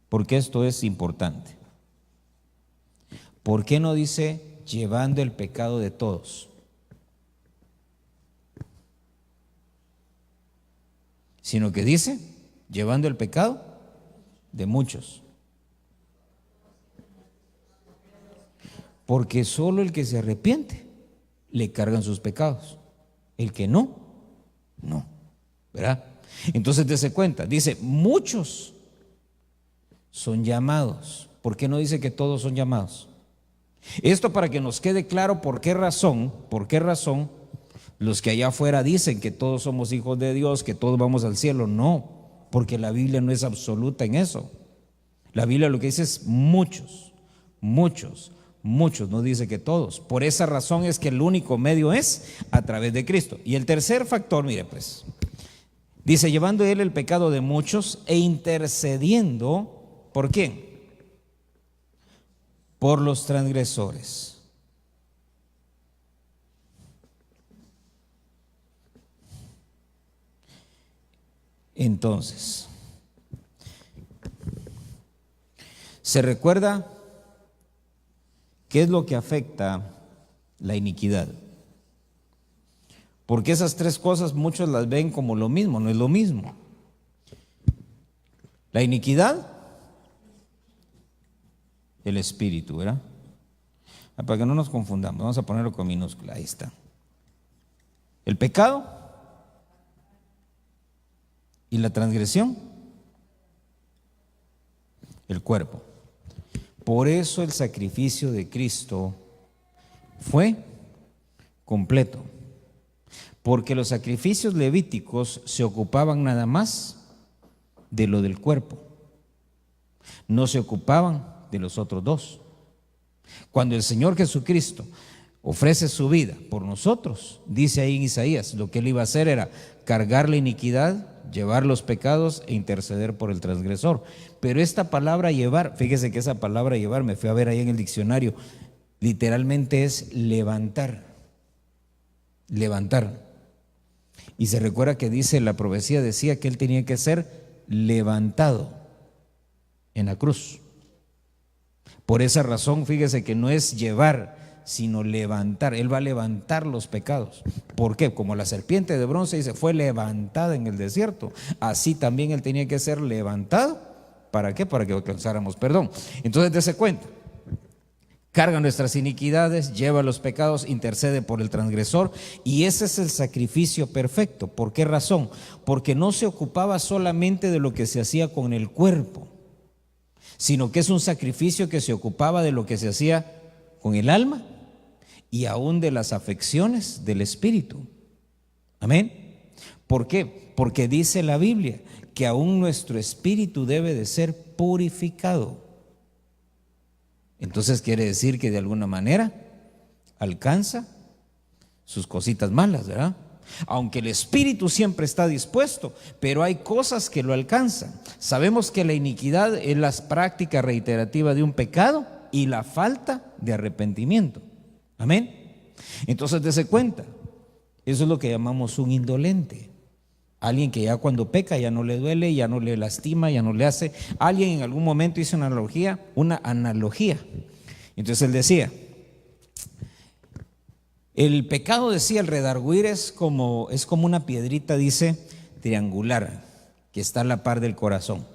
porque esto es importante. ¿Por qué no dice llevando el pecado de todos? Sino que dice llevando el pecado de muchos. Porque solo el que se arrepiente le cargan sus pecados. El que no, no. ¿Verdad? Entonces dése cuenta, dice muchos son llamados. ¿Por qué no dice que todos son llamados? Esto para que nos quede claro por qué razón los que allá afuera dicen que todos somos hijos de Dios, que todos vamos al cielo. No, porque la Biblia no es absoluta en eso. La Biblia lo que dice es muchos, muchos. Muchos, no dice que todos. Por esa razón es que el único medio es a través de Cristo. Y el tercer factor, mire pues, dice, llevando él el pecado de muchos e intercediendo, ¿por quién? Por los transgresores. Entonces, ¿se recuerda qué es lo que afecta la iniquidad? Porque esas tres cosas muchos las ven como lo mismo, no es lo mismo. La iniquidad, el espíritu, ¿verdad? Para que no nos confundamos, vamos a ponerlo con minúscula, ahí está. El pecado y la transgresión, el cuerpo. Por eso el sacrificio de Cristo fue completo, porque los sacrificios levíticos se ocupaban nada más de lo del cuerpo, no se ocupaban de los otros dos. Cuando el Señor Jesucristo ofrece su vida por nosotros, dice ahí en Isaías, lo que Él iba a hacer era cargar la iniquidad, llevar los pecados e interceder por el transgresor. Pero esta palabra llevar, fíjese que esa palabra llevar, me fui a ver ahí en el diccionario, literalmente es levantar, levantar. Y se recuerda que dice, la profecía decía que Él tenía que ser levantado en la cruz. Por esa razón, fíjese que no es llevar, sino levantar. Él va a levantar los pecados. ¿Por qué? Como la serpiente de bronce dice, fue levantada en el desierto. Así también Él tenía que ser levantado. ¿Para qué? Para que alcanzáramos perdón. Entonces, dése cuenta carga nuestras iniquidades, lleva los pecados, intercede por el transgresor, y ese es el sacrificio perfecto. ¿Por qué razón? Porque no se ocupaba solamente de lo que se hacía con el cuerpo, sino que es un sacrificio que se ocupaba de lo que se hacía con el alma y aún de las afecciones del espíritu. Amén. ¿Por qué? Porque dice la Biblia que aún nuestro espíritu debe de ser purificado. Entonces quiere decir que de alguna manera alcanza sus cositas malas, ¿verdad? Aunque el espíritu siempre está dispuesto, pero hay cosas que lo alcanzan. Sabemos que la iniquidad es la práctica reiterativa de un pecado y la falta de arrepentimiento. Amén. Entonces dése cuenta, eso es lo que llamamos un indolente. Alguien que ya cuando peca ya no le duele, ya no le lastima, ya no le hace. Alguien en algún momento hizo una analogía. Entonces él decía, el pecado, decía, el redarguir es como una piedrita, dice, triangular, que está a la par del corazón.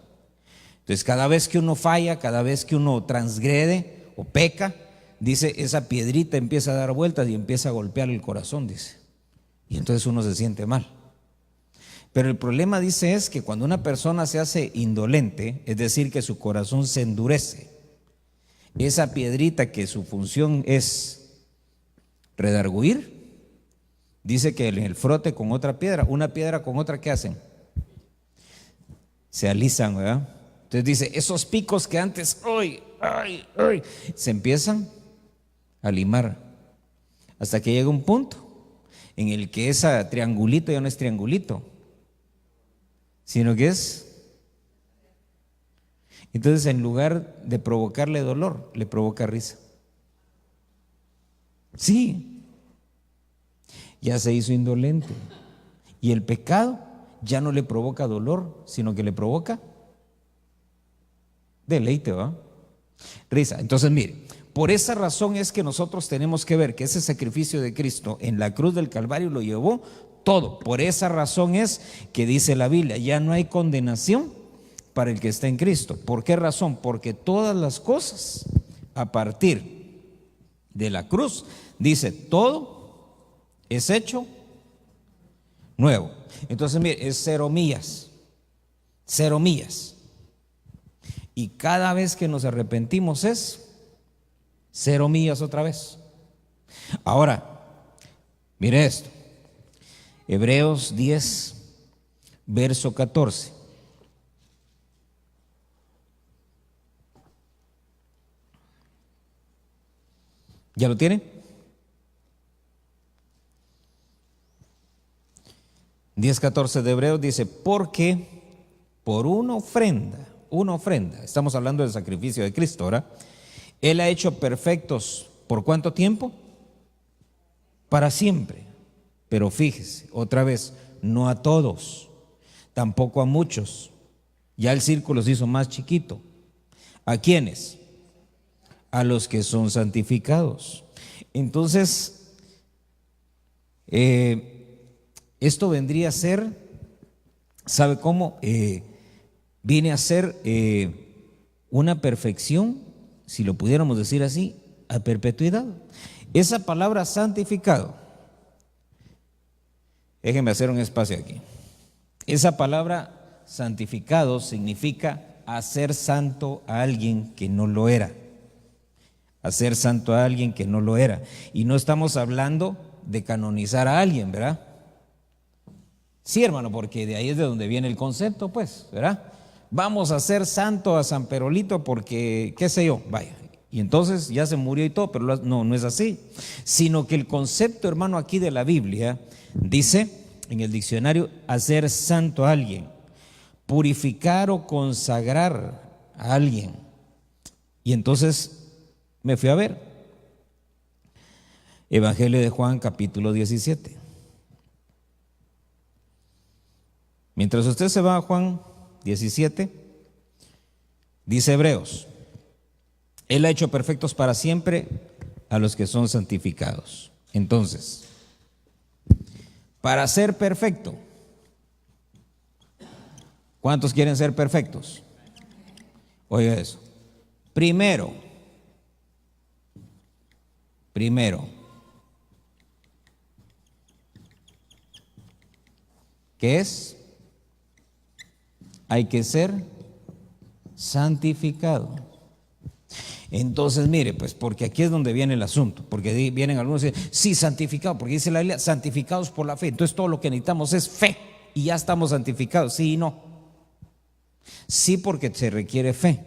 Entonces cada vez que uno falla, cada vez que uno transgrede o peca, dice, esa piedrita empieza a dar vueltas y empieza a golpear el corazón, dice. Y entonces uno se siente mal. Pero el problema, dice, es que cuando una persona se hace indolente, es decir, que su corazón se endurece, esa piedrita que su función es redarguir, dice que en el frote con otra piedra, una piedra con otra, ¿qué hacen? Se alisan, ¿verdad? Entonces dice, esos picos que antes, se empiezan a limar, hasta que llega un punto en el que ese triangulito ya no es triangulito, sino que es, entonces en lugar de provocarle dolor, le provoca risa. Sí, ya se hizo indolente. Y el pecado ya no le provoca dolor, sino que le provoca deleite, ¿va? Risa. Entonces mire, por esa razón es que nosotros tenemos que ver que ese sacrificio de Cristo en la cruz del Calvario lo llevó todo. Por esa razón es que dice la Biblia, ya no hay condenación para el que está en Cristo. ¿Por qué razón? Porque todas las cosas a partir de la cruz, dice, todo es hecho nuevo. Entonces mire, es 0 millas, 0 millas. Y cada vez que nos arrepentimos es 0 millas otra vez. Ahora, mire esto. Hebreos 10, verso 14. ¿Ya lo tiene? 10:14 de Hebreos dice, porque por una ofrenda, estamos hablando del sacrificio de Cristo, ¿verdad? Él ha hecho perfectos, ¿por cuánto tiempo? Para siempre. Pero fíjese, otra vez, no a todos, tampoco a muchos. Ya el círculo se hizo más chiquito. ¿A quiénes? A los que son santificados. Entonces, esto vendría a ser, ¿sabe cómo? Viene a ser una perfección, si lo pudiéramos decir así, a perpetuidad. Esa palabra santificado, déjenme hacer un espacio aquí. Esa palabra santificado significa hacer santo a alguien que no lo era. Hacer santo a alguien que no lo era. Y no estamos hablando de canonizar a alguien, ¿verdad? Sí, hermano, porque de ahí es de donde viene el concepto, pues, ¿verdad? Vamos a hacer santo a San Perolito porque, qué sé yo, vaya. Y entonces ya se murió y todo, pero no es así. Sino que el concepto, hermano, aquí de la Biblia dice en el diccionario, hacer santo a alguien, purificar o consagrar a alguien. Y entonces me fui a ver Evangelio de Juan, capítulo 17. Mientras usted se va a Juan 17, dice Hebreos, Él ha hecho perfectos para siempre a los que son santificados. Entonces, para ser perfecto, ¿cuántos quieren ser perfectos? Oiga eso. Primero, Primero, ¿qué es? Hay que ser santificado. Entonces, mire, pues, porque aquí es donde viene el asunto, porque vienen algunos y dicen, sí, santificado, porque dice la Biblia, santificados por la fe. Entonces, todo lo que necesitamos es fe y ya estamos santificados. Sí y no. Sí, porque se requiere fe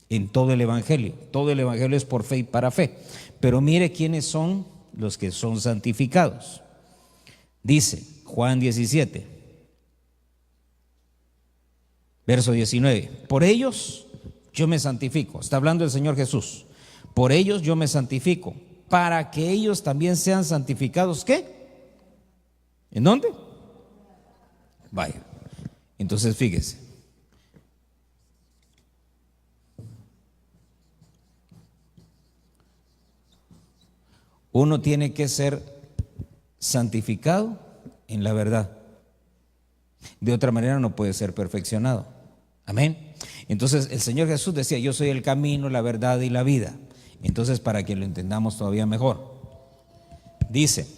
en todo el evangelio. Todo el evangelio es por fe y para fe. Pero mire quiénes son los que son santificados. Dice Juan 17, verso 19: por ellos yo me santifico. Está hablando el Señor Jesús. Por ellos yo me santifico, para que ellos también sean santificados. ¿Qué? ¿En dónde? Vaya. Entonces fíjese. Uno tiene que ser santificado en la verdad. De otra manera no puede ser perfeccionado. Amén. Entonces el Señor Jesús decía, yo soy el camino, la verdad y la vida. Entonces, para que lo entendamos todavía mejor, dice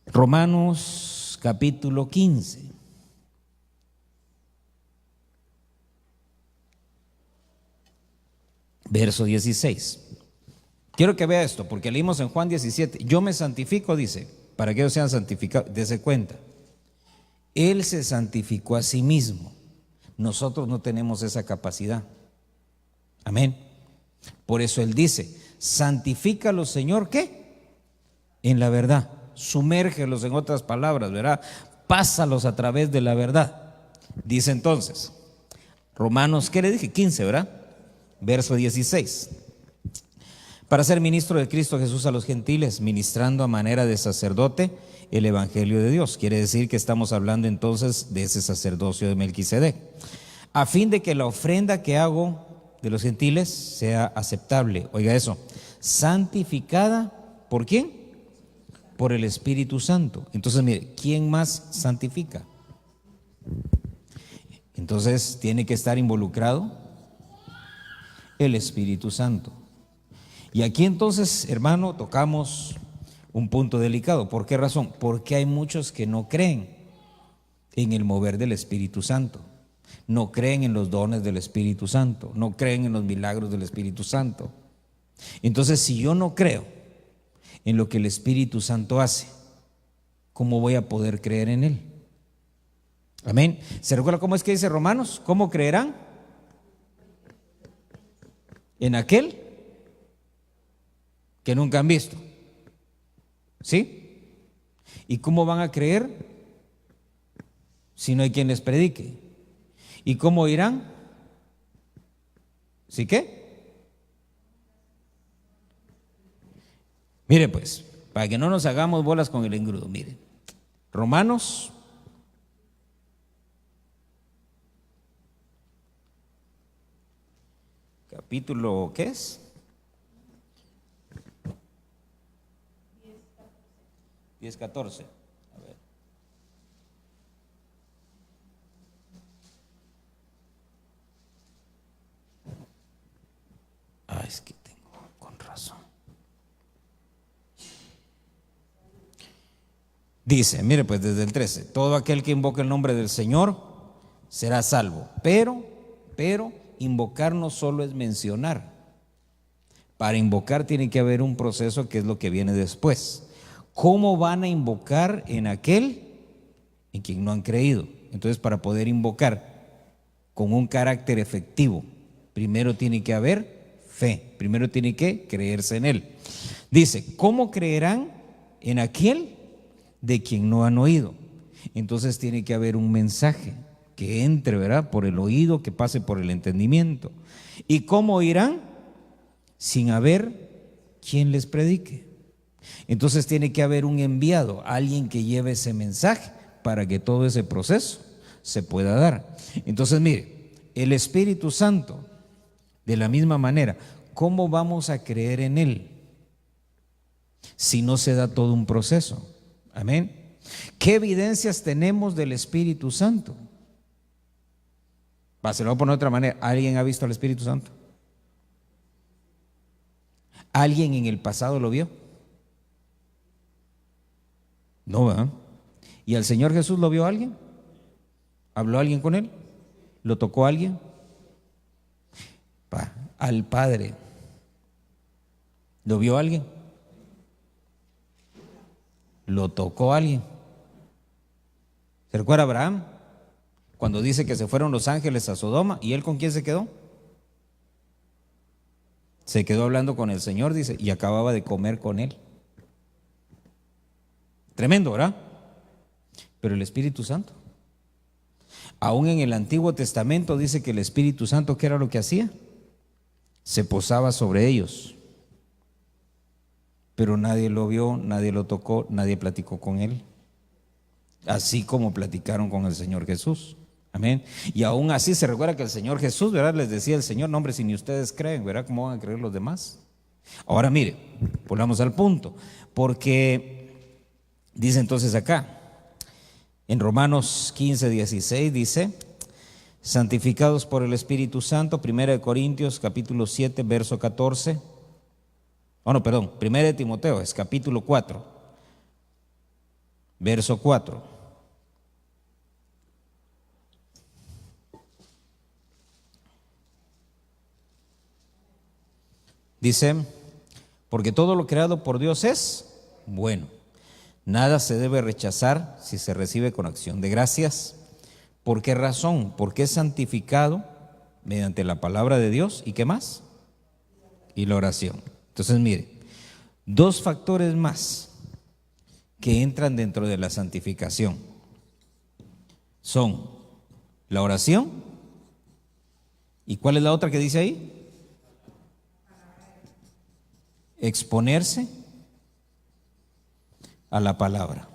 Romanos capítulo 15, verso 16. Quiero que vea esto, porque leímos en Juan 17, yo me santifico, dice, para que ellos sean santificados. Dese cuenta, Él se santificó a sí mismo. Nosotros no tenemos esa capacidad. Amén. Por eso Él dice, santifícalos, Señor, ¿qué? En la verdad. Sumérgelos, en otras palabras, ¿verdad? Pásalos a través de la verdad. Dice entonces, Romanos, ¿qué le dije? 15, ¿verdad? Verso 16. Para ser ministro de Cristo Jesús a los gentiles, ministrando a manera de sacerdote el evangelio de Dios. Quiere decir que estamos hablando entonces de ese sacerdocio de Melquisedec, a fin de que la ofrenda que hago de los gentiles sea aceptable. Oiga eso, santificada, ¿por quién? Por el Espíritu Santo. Entonces, mire, ¿quién más santifica? Entonces, tiene que estar involucrado el Espíritu Santo. Y aquí entonces, hermano, tocamos un punto delicado. ¿Por qué razón? Porque hay muchos que no creen en el mover del Espíritu Santo, no creen en los dones del Espíritu Santo, no creen en los milagros del Espíritu Santo. Entonces, si yo no creo en lo que el Espíritu Santo hace, ¿cómo voy a poder creer en Él? Amén. ¿Se recuerda cómo es que dice Romanos? ¿Cómo creerán? En aquel que nunca han visto. ¿Sí? ¿Y cómo van a creer si no hay quien les predique? ¿Y cómo irán? ¿Sí qué? Mire pues, para que no nos hagamos bolas con el engrudo, mire, Romanos capítulo, ¿qué es? 10:14. A ver. Es que tengo con razón. Dice, mire pues desde el 13, todo aquel que invoque el nombre del Señor será salvo. Pero invocar no solo es mencionar. Para invocar tiene que haber un proceso que es lo que viene después. ¿Cómo van a invocar en aquel en quien no han creído? Entonces, para poder invocar con un carácter efectivo, primero tiene que haber fe, primero tiene que creerse en Él. Dice, ¿cómo creerán en aquel de quien no han oído? Entonces tiene que haber un mensaje que entre, ¿verdad? Por el oído, que pase por el entendimiento. ¿Y cómo oirán? Sin haber quien les predique. Entonces tiene que haber un enviado, alguien que lleve ese mensaje para que todo ese proceso se pueda dar. Entonces, mire, el Espíritu Santo, de la misma manera, ¿cómo vamos a creer en Él si no se da todo un proceso? Amén. ¿Qué evidencias tenemos del Espíritu Santo? Se lo voy a poner de otra manera. ¿Alguien ha visto al Espíritu Santo? ¿Alguien en el pasado lo vio? No, ¿verdad? ¿Y al Señor Jesús lo vio alguien? ¿Habló alguien con él? ¿Lo tocó alguien? Al Padre. ¿Lo vio alguien? ¿Lo tocó alguien? ¿Se recuerda Abraham? Cuando dice que se fueron los ángeles a Sodoma, ¿y él con quién se quedó? Se quedó hablando con el Señor, dice, y acababa de comer con él. Tremendo, ¿verdad? Pero el Espíritu Santo. Aún en el Antiguo Testamento dice que el Espíritu Santo, ¿qué era lo que hacía? Se posaba sobre ellos. Pero nadie lo vio, nadie lo tocó, nadie platicó con él. Así como platicaron con el Señor Jesús. Amén. Y aún así se recuerda que el Señor Jesús, ¿verdad? Les decía el Señor, no hombre, si ni ustedes creen, ¿verdad? ¿Cómo van a creer los demás? Ahora mire, volvamos al punto. Porque dice entonces acá, en Romanos 15:16 dice, santificados por el Espíritu Santo, 1 Corintios capítulo 7, verso 14. Oh, no, perdón, 1 Timoteo es capítulo 4, verso 4. Dice, porque todo lo creado por Dios es bueno. Nada se debe rechazar si se recibe con acción de gracias. ¿Por qué razón? Porque es santificado mediante la palabra de Dios. ¿Y qué más? Y la oración. Entonces, mire, dos factores más que entran dentro de la santificación son la oración. ¿Y cuál es la otra que dice ahí? Exponerse a la palabra.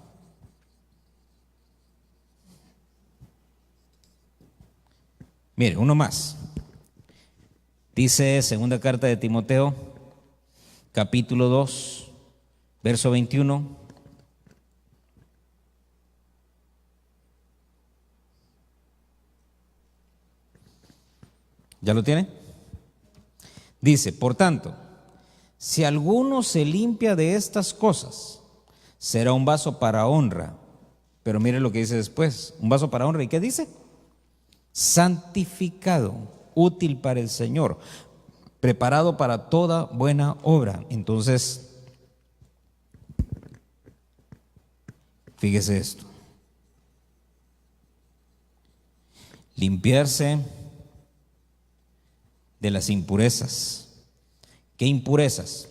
Mire, uno más. Dice segunda carta de Timoteo, capítulo 2, verso 21. ¿Ya lo tiene? Dice, por tanto, si alguno se limpia de estas cosas, será un vaso para honra. Pero mire lo que dice después, un vaso para honra. ¿Y qué dice? Santificado, útil para el Señor, preparado para toda buena obra. Entonces, fíjese esto. Limpiarse de las impurezas. ¿Qué impurezas?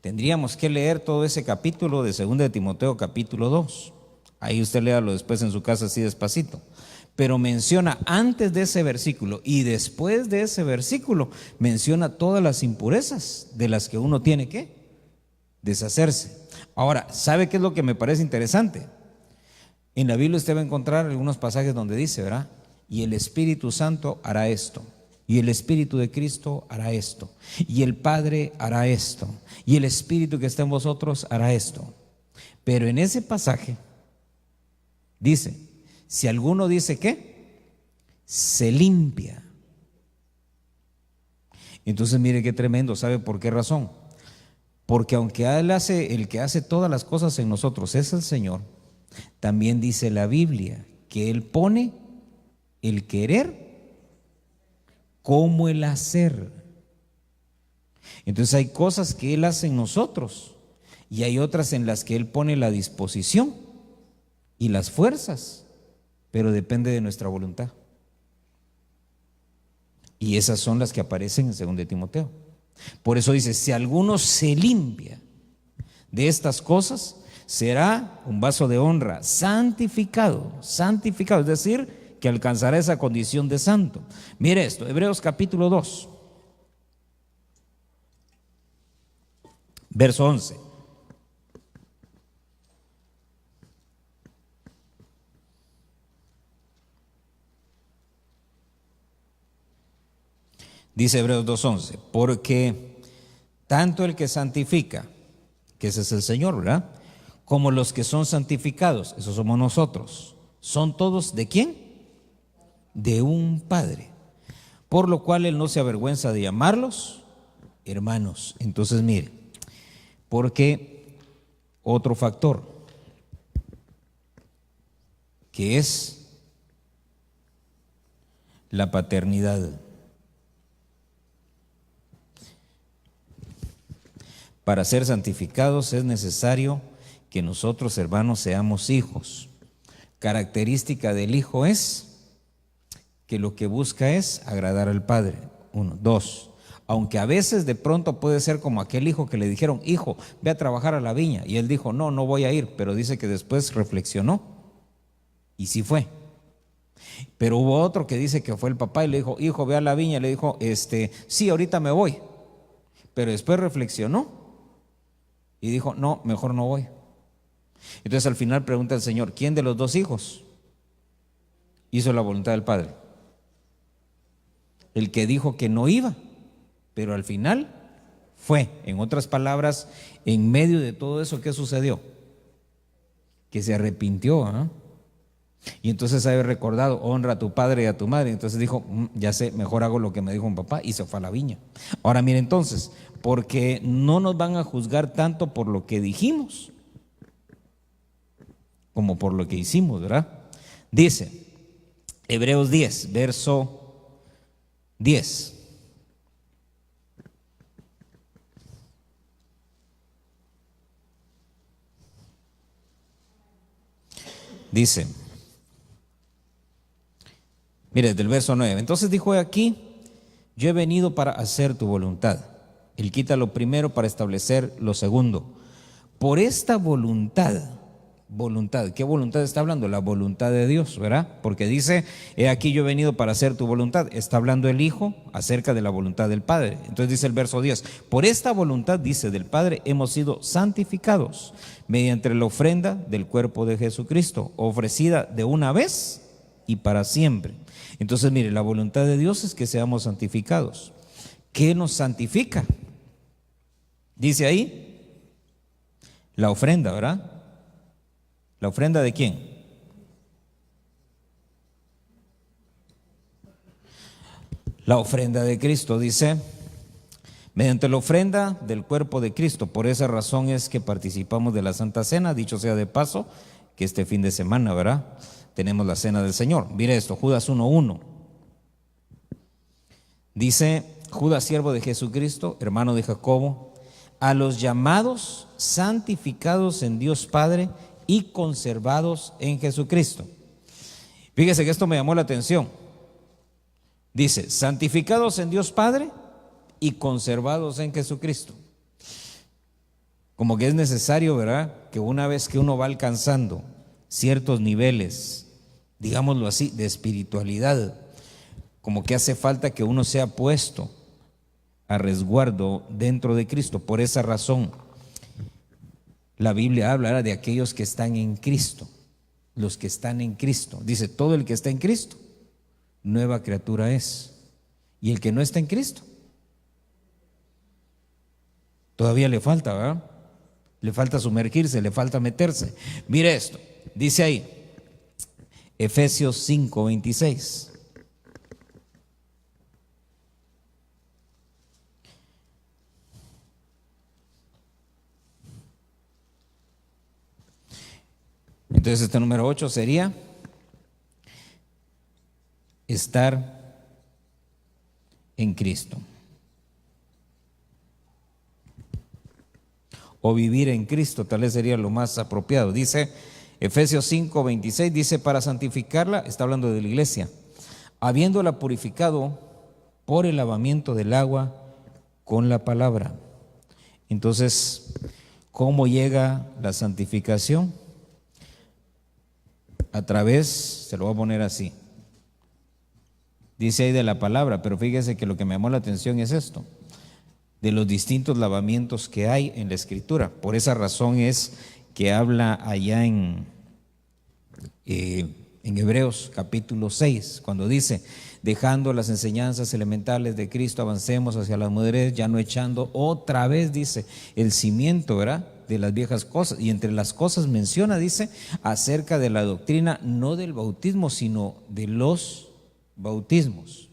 Tendríamos que leer todo ese capítulo de 2 de Timoteo capítulo 2. Ahí usted léalo después en su casa así despacito. Pero menciona antes de ese versículo y después de ese versículo, menciona todas las impurezas de las que uno tiene que deshacerse. Ahora, ¿sabe qué es lo que me parece interesante? En la Biblia usted va a encontrar algunos pasajes donde dice, ¿verdad? Y el Espíritu Santo hará esto. Y el Espíritu de Cristo hará esto. Y el Padre hará esto. Y el Espíritu que está en vosotros hará esto. Pero en ese pasaje dice, si alguno dice ¿qué? Se limpia. Entonces mire qué tremendo, ¿sabe por qué razón? Porque aunque el que hace todas las cosas en nosotros es el Señor, también dice la Biblia que Él pone el querer como el hacer. Entonces hay cosas que Él hace en nosotros y hay otras en las que Él pone la disposición y las fuerzas, pero depende de nuestra voluntad. Y esas son las que aparecen en 2 de Timoteo. Por eso dice, si alguno se limpia de estas cosas, será un vaso de honra, santificado, es decir, que alcanzará esa condición de santo. Mire esto, Hebreos capítulo 2, verso 11. Dice Hebreos 2:11, porque tanto el que santifica, que ese es el Señor, ¿verdad? Como los que son santificados, esos somos nosotros, son todos ¿de quién? De un Padre, por lo cual Él no se avergüenza de llamarlos hermanos. Entonces mire, porque otro factor que es la paternidad. Para ser santificados es necesario que nosotros, hermanos, seamos hijos. Característica del hijo es que lo que busca es agradar al Padre. 1, 2. Aunque a veces de pronto puede ser como aquel hijo que le dijeron: hijo, ve a trabajar a la viña. Y él dijo: no, no voy a ir. Pero dice que después reflexionó y sí fue. Pero hubo otro que dice que fue el papá y le dijo: hijo, ve a la viña. Y le dijo: sí, ahorita me voy. Pero después reflexionó y dijo: no, mejor no voy. Entonces al final pregunta el Señor: ¿quién de los dos hijos hizo la voluntad del Padre? El que dijo que no iba, pero al final fue. En otras palabras, en medio de todo eso, ¿qué sucedió? Que se arrepintió, ¿eh? Y entonces había recordado: honra a tu padre y a tu madre. Entonces dijo: ya sé, mejor hago lo que me dijo mi papá, y se fue a la viña. Ahora mire, entonces, porque no nos van a juzgar tanto por lo que dijimos como por lo que hicimos, ¿verdad? Dice Hebreos 10, verso 10. Dice, mire, desde el verso 9. Entonces dijo aquí: yo he venido para hacer tu voluntad. Él quita lo primero para establecer lo segundo. Por esta voluntad, ¿qué voluntad está hablando? La voluntad de Dios, ¿verdad? Porque dice: he aquí yo he venido para hacer tu voluntad. Está hablando el Hijo acerca de la voluntad del Padre. Entonces dice el verso 10: por esta voluntad, dice, del Padre, hemos sido santificados mediante la ofrenda del cuerpo de Jesucristo, ofrecida de una vez y para siempre. Entonces mire, la voluntad de Dios es que seamos santificados. ¿Qué nos santifica? Dice ahí la ofrenda, ¿verdad? ¿La ofrenda de quién? La ofrenda de Cristo, dice, mediante la ofrenda del cuerpo de Cristo. Por esa razón es que participamos de la Santa Cena. Dicho sea de paso, que este fin de semana, ¿verdad?, tenemos la Cena del Señor. Mire esto, Judas 1:1. Dice: Judas, siervo de Jesucristo, hermano de Jacobo, a los llamados, santificados en Dios Padre y conservados en Jesucristo. Fíjese que esto me llamó la atención. Dice: santificados en Dios Padre y conservados en Jesucristo. Como que es necesario, ¿verdad?, que una vez que uno va alcanzando ciertos niveles, digámoslo así, de espiritualidad, como que hace falta que uno sea puesto a resguardo dentro de Cristo. Por esa razón la Biblia habla de aquellos que están en Cristo, los que están en Cristo. Dice: todo el que está en Cristo, nueva criatura es. Y el que no está en Cristo, todavía le falta, ¿verdad? Le falta sumergirse, le falta meterse. Mire esto, dice ahí, Efesios 5:26. Entonces este número 8 sería estar en Cristo o vivir en Cristo, tal vez sería lo más apropiado. Dice Efesios 5:26, dice: para santificarla, está hablando de la iglesia, habiéndola purificado por el lavamiento del agua con la palabra. Entonces, ¿cómo llega la santificación? A través, se lo voy a poner así, dice ahí de la palabra, pero fíjese que lo que me llamó la atención es esto, de los distintos lavamientos que hay en la Escritura. Por esa razón es que habla allá en Hebreos capítulo 6, cuando dice: dejando las enseñanzas elementales de Cristo, avancemos hacia la madurez, ya no echando otra vez, dice, el cimiento, ¿verdad?, de las viejas cosas. Y entre las cosas menciona, dice, acerca de la doctrina, no del bautismo, sino de los bautismos.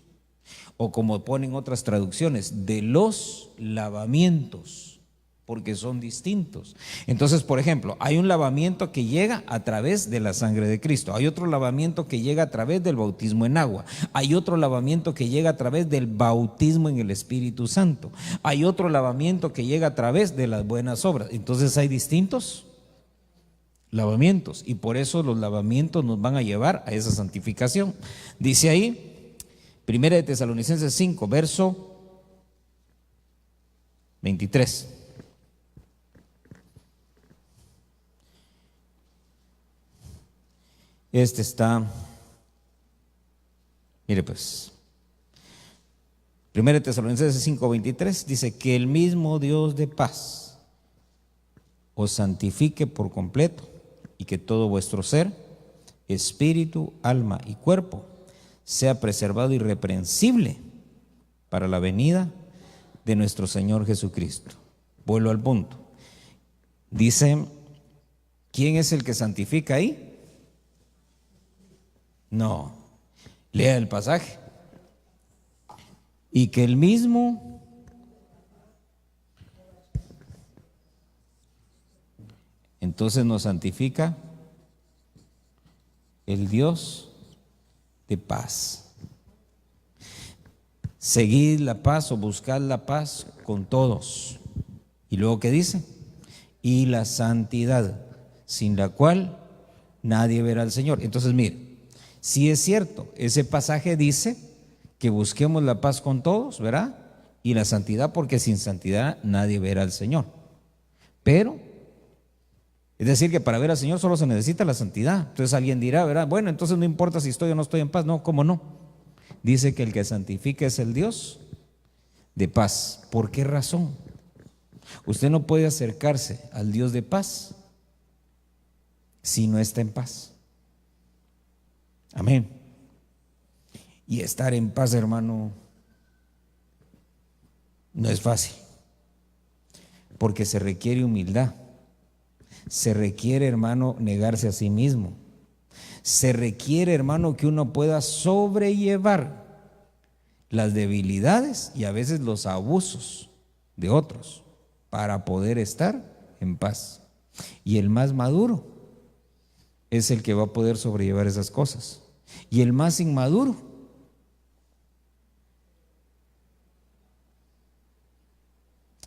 o como ponen otras traducciones, de los lavamientos, porque son distintos. Entonces, por ejemplo, hay un lavamiento que llega a través de la sangre de Cristo, hay otro lavamiento que llega a través del bautismo en agua, hay otro lavamiento que llega a través del bautismo en el Espíritu Santo, hay otro lavamiento que llega a través de las buenas obras. Entonces hay distintos lavamientos, y por eso los lavamientos nos van a llevar a esa santificación. Dice ahí, 1 de Tesalonicenses 5, verso 23. Este está, mire pues, 1 de Tesalonicenses 5, 23 dice que el mismo Dios de paz os santifique por completo, y que todo vuestro ser, espíritu, alma y cuerpo sea preservado irreprensible para la venida de nuestro Señor Jesucristo. Vuelvo al punto. Dice, ¿quién es el que santifica ahí? No, lea el pasaje. Y que el mismo entonces nos santifica el Dios de paz. Seguid la paz o buscad la paz con todos. Y luego, ¿qué dice? Y la santidad, sin la cual nadie verá al Señor. Entonces, mire, si es cierto, ese pasaje dice que busquemos la paz con todos, ¿verdad? Y la santidad, porque sin santidad nadie verá al Señor. Pero es decir, que para ver al Señor solo se necesita la santidad. Entonces alguien dirá, ¿verdad? Bueno, entonces no importa si estoy o no estoy en paz. No, ¿cómo no? Dice que el que santifica es el Dios de paz. ¿Por qué razón? Usted no puede acercarse al Dios de paz si no está en paz. Amén. Y estar en paz, hermano, no es fácil, porque se requiere humildad. Se requiere, hermano, negarse a sí mismo. Se requiere, hermano, que uno pueda sobrellevar las debilidades y a veces los abusos de otros para poder estar en paz. Y el más maduro es el que va a poder sobrellevar esas cosas. Y el más inmaduro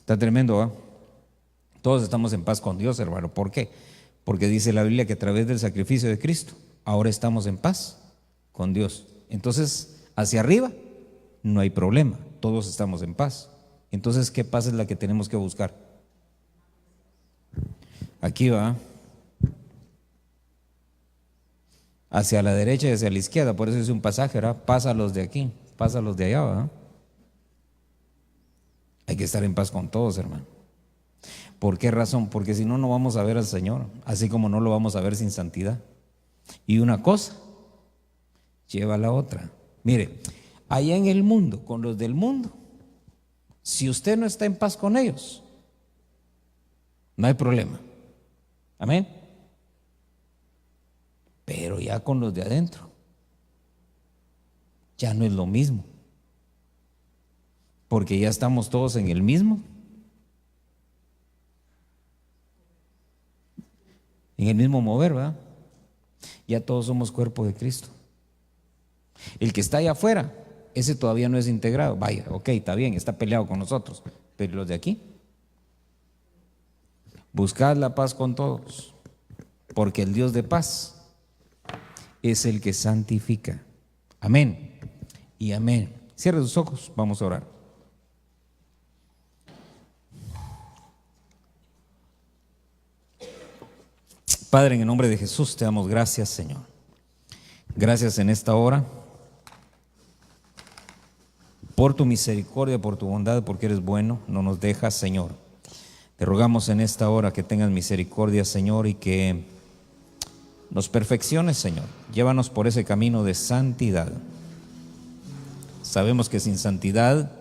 está tremendo, ¿va? Todos estamos en paz con Dios, hermano. ¿Por qué? Porque dice la Biblia que a través del sacrificio de Cristo ahora estamos en paz con Dios. Entonces, hacia arriba no hay problema, todos estamos en paz. Entonces, ¿qué paz es la que tenemos que buscar? Aquí va, hacia la derecha y hacia la izquierda. Por eso es un pasaje, ¿verdad? Pasa los de aquí, pasa los de allá, ¿verdad? Hay que estar en paz con todos, hermano. ¿Por qué razón? Porque si no, no vamos a ver al Señor, así como no lo vamos a ver sin santidad. Y una cosa lleva a la otra. Mire, allá en el mundo, con los del mundo, si usted no está en paz con ellos, no hay problema. Amén. Pero ya con los de adentro, ya no es lo mismo. Porque ya estamos todos en el mismo. En el mismo mover, ¿verdad? Ya todos somos cuerpo de Cristo. El que está allá afuera, ese todavía no es integrado. Vaya, ok, está bien, está peleado con nosotros. Pero los de aquí, buscad la paz con todos, porque el Dios de paz es el que santifica. Amén y amén. Cierre sus ojos, vamos a orar. Padre, en el nombre de Jesús te damos gracias, Señor. Gracias en esta hora por tu misericordia, por tu bondad, porque eres bueno, no nos dejas, Señor. Te rogamos en esta hora que tengas misericordia, Señor, y que nos perfecciones, Señor. Llévanos por ese camino de santidad. Sabemos que sin santidad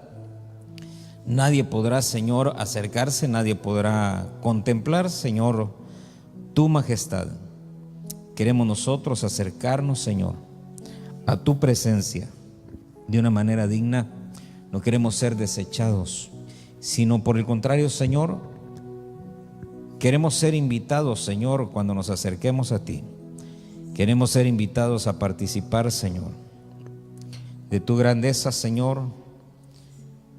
nadie podrá, Señor, acercarse, nadie podrá contemplar, Señor, tu majestad. Queremos nosotros acercarnos, Señor, a tu presencia de una manera digna no queremos ser desechados, sino por el contrario, Señor, queremos ser invitados, Señor, cuando nos acerquemos a ti. Queremos ser invitados a participar, Señor, de tu grandeza, Señor.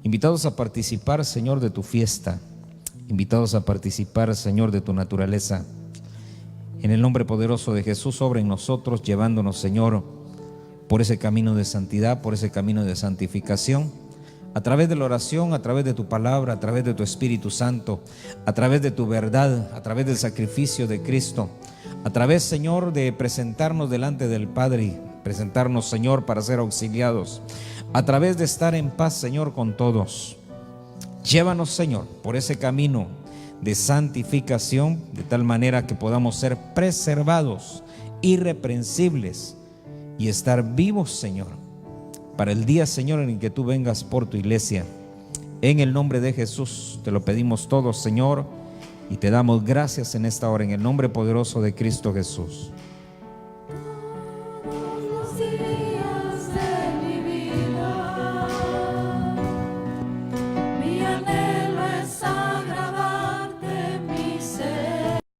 Invitados a participar, Señor, de tu fiesta. Invitados a participar, Señor, de tu naturaleza. En el nombre poderoso de Jesús, obra en nosotros, llevándonos, Señor, por ese camino de santidad, por ese camino de santificación, a través de la oración, a través de tu palabra, a través de tu Espíritu Santo, a través de tu verdad, a través del sacrificio de Cristo, a través, Señor, de presentarnos delante del Padre, presentarnos, Señor, para ser auxiliados, a través de estar en paz, Señor, con todos. Llévanos, Señor, por ese camino de santificación, de tal manera que podamos ser preservados, irreprensibles y estar vivos, Señor, para el día, Señor, en el que tú vengas por tu iglesia. En el nombre de Jesús te lo pedimos todos, Señor, y te damos gracias en esta hora, en el nombre poderoso de Cristo Jesús.